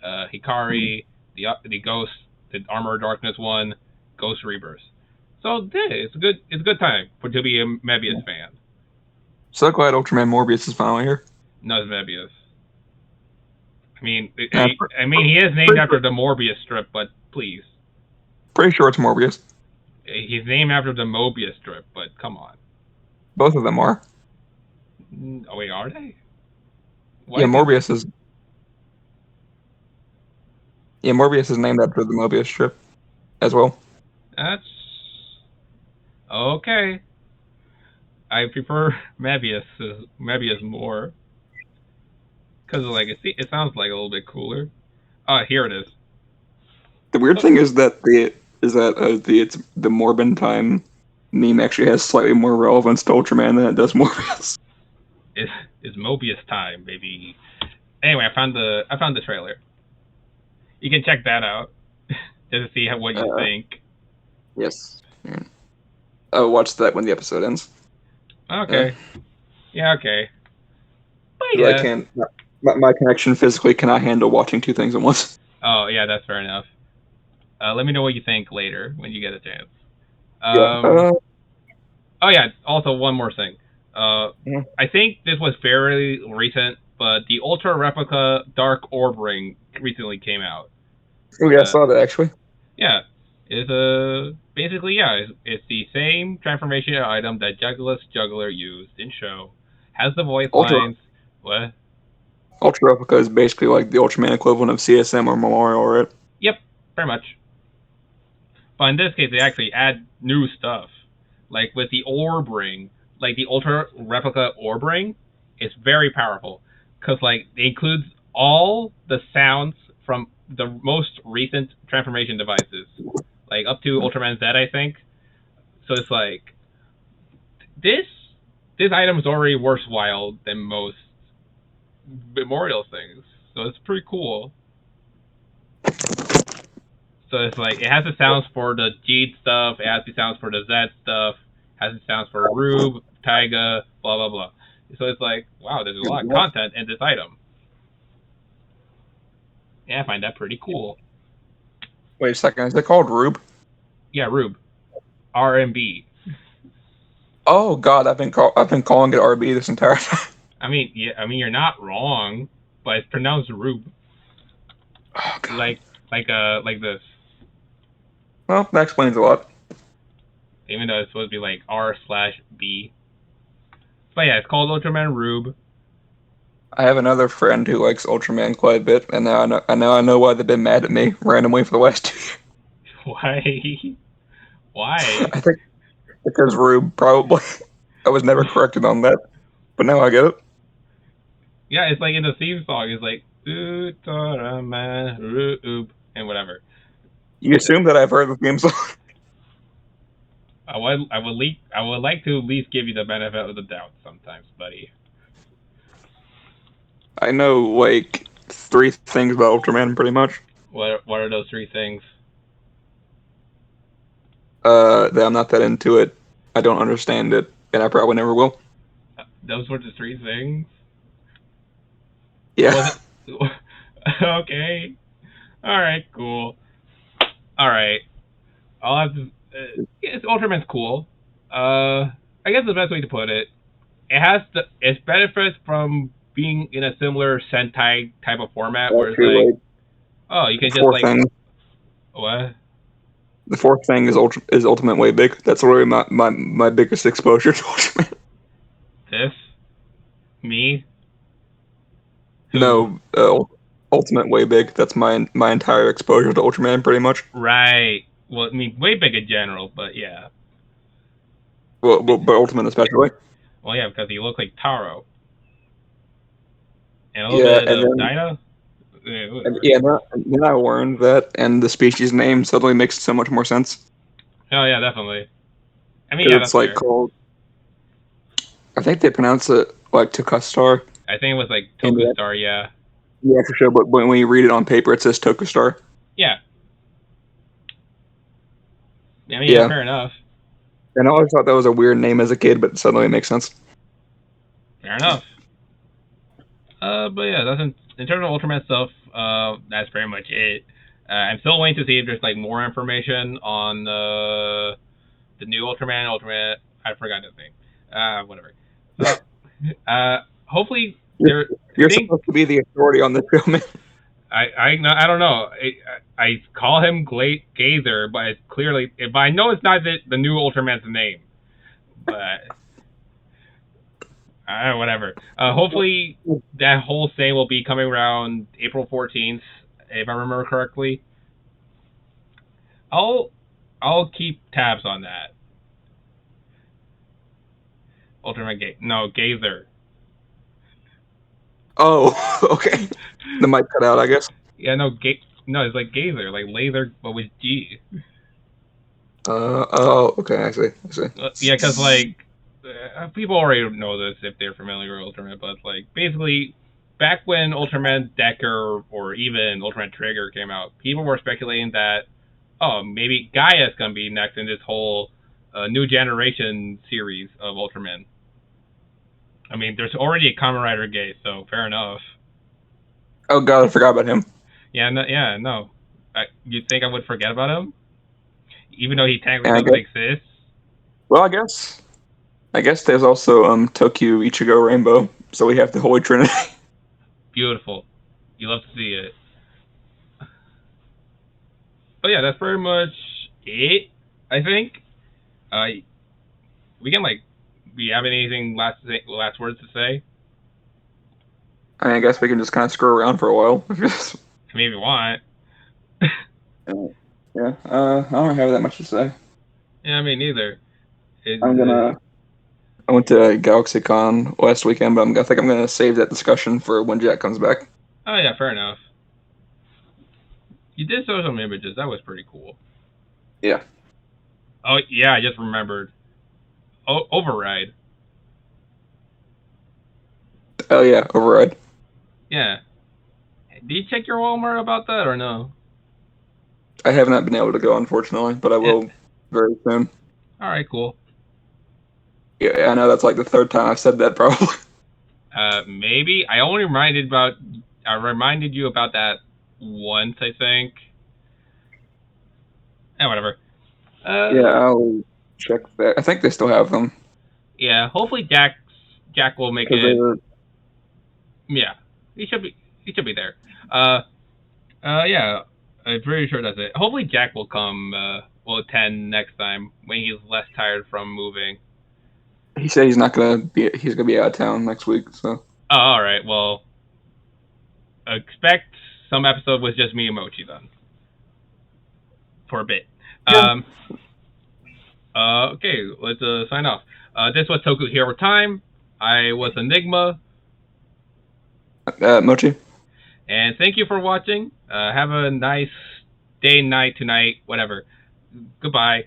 Hikari, the Ghost, the Armor of Darkness one, Ghost Rebirth. So yeah, it's a good time to be a Mebius fan. So glad Ultraman Morbius is finally here. No, it's Mebius. I mean, Yeah, he is named after the Morbius strip, but please. pretty sure it's Morbius. He's named after the Mobius strip, but come on. Both of them are. Oh wait, are they? Yeah, Morbius is. Yeah, Morbius is named after the Mobius strip, as well. That's okay. I prefer Mebius more because like it sounds like a little bit cooler. Here it is. The weird thing is that the Morbin time meme actually has slightly more relevance to Ultraman than it does Morbius. It's Mobius time, baby. Anyway, I found the trailer. You can check that out just to see what you think. Yes. Yeah. I'll watch that when the episode ends. Okay. Yeah. Okay. But yeah. I can't. My connection physically cannot handle watching two things at once. Oh yeah, that's fair enough. Let me know what you think later when you get a chance. Yeah. Oh yeah. Also, one more thing. Yeah. I think this was fairly recent, but the Ultra Replica Dark Orb Ring recently came out. Oh yeah, I saw that actually. Yeah, it's basically it's the same transformation item that Juggler used in show. Has the voice lines. What? Ultra Replica is basically like the Ultraman equivalent of CSM or Memorial, right? Yep, pretty much. But in this case, they actually add new stuff. Like with the Orb Ring, like the Ultra Replica Orb Ring, it's very powerful. Because like, it includes all the sounds from the most recent transformation devices. Like up to Ultraman Z, I think. So it's like, this item is already worthwhile than most Memorial things. So it's pretty cool. So it's like, it has the sounds for the G stuff, it has the sounds for the Z stuff, has the sounds for Rube, Taiga, blah blah blah. So it's like, wow, there's a lot of content in this item. Yeah, I find that pretty cool. Wait a second, is it called Rube? Yeah, Rube. RMB. Oh God, I've been calling it RB this entire time. I mean, you're not wrong, but it's pronounced Rube. Oh, God. Like this. Well, that explains a lot. Even though it's supposed to be like R/B. But yeah, it's called Ultraman Rube. I have another friend who likes Ultraman quite a bit, and now I know why they've been mad at me randomly for the last 2 years. Why? Why? I think because Rube, probably. I was never corrected on that, but now I get it. Yeah, it's like in the theme song. It's like Ultraman Rube and whatever. You assume that I've heard the theme song. I would like to at least give you the benefit of the doubt sometimes, buddy. I know like 3 things about Ultraman, pretty much. What are those 3 things? That I'm not that into it. I don't understand it, and I probably never will. Those were the 3 things? Yeah. Okay. Alright, cool. Alright. I'll have to... Ultraman's cool. I guess the best way to put it, it has its benefits from being in a similar Sentai type of format where it's Actually, like, oh, you can the just fourth like thing. what? The fourth thing is Ultimate Way Big. That's really my biggest exposure to Ultraman. This? Me? Who? No, Ultimate Way Big. That's my entire exposure to Ultraman, pretty much. Right. Well, I mean, way big in general, but yeah. Well, but Ultimate especially. Well, yeah, because he looks like Taro. And a little Yeah, bit and of then Dinah. then I learned that, and the species name suddenly makes so much more sense Oh, yeah, definitely. I mean, because yeah, it's that's like fair. called. I think they pronounce it like Tokustar I think it was like in Toku Star, yeah. the actual show, but when you read it on paper, it says Tokustar. Yeah. I mean, yeah, Yeah, fair enough. and I always thought that was a weird name as a kid, but suddenly it makes sense. Fair enough. But yeah, that's in terms of Ultraman stuff. That's pretty much it. I'm still waiting to see if there's like more information on the new Ultraman. I forgot the thing. Whatever. Hopefully there. You're Think supposed to be the authority on this show, man. I don't know. I call him Gazer, but it's clearly. But I know it's not the new Ultraman's name. But whatever. Hopefully that whole thing will be coming around April 14th, if I remember correctly. I'll keep tabs on that. Ultraman Gazer. Oh, okay. The mic cut out, I guess. Yeah, no, it's like Gazer, like laser, but with G. Oh, okay. I see. Yeah, because like people already know this if they're familiar with Ultraman, but like basically back when Ultraman Decker or even Ultraman Trigger came out, people were speculating that maybe Gaia's gonna be next in this whole new generation series of Ultraman. I mean, there's already a Kamen Rider Gai, so fair enough. Oh God, I forgot about him. No. You'd think I would forget about him, even though he technically And doesn't exist. well, I guess there's also Toku Ichigo Rainbow, so we have the Holy Trinity. Beautiful. You love to see it. But yeah, that's pretty much it. I think. We can like. Do you have anything last words to say? I guess we can just kind of screw around for a while. I mean, if you want. Yeah. I don't have that much to say. Yeah, me neither. I went to GalaxyCon last weekend, but I think I'm gonna save that discussion for when Jack comes back. Oh yeah, fair enough. You did show some images. That was pretty cool. Yeah. Oh yeah, I just remembered. Override. Oh yeah, Override. Yeah. Did you check your Walmart about that or no? I have not been able to go, unfortunately, but I will very soon. All right, cool. Yeah, I know that's like the third time I've said that, probably. Maybe I only reminded you about that once, I think. Whatever. Yeah, I'll check that. I think they still have them. Yeah, hopefully Jack will make it. Yeah, he should be there. Yeah, I'm pretty sure that's it. Hopefully Jack will come. Will attend next time when he's less tired from moving. He said he's not gonna be. He's gonna be out of town next week. So. Oh, all right. Well, expect some episode with just me and Mochi then, for a bit. Yeah. Okay, let's sign off. This was Toku Hero Time. I was Enigma. Mochi. And thank you for watching. Have a nice day, night, tonight, whatever. Goodbye.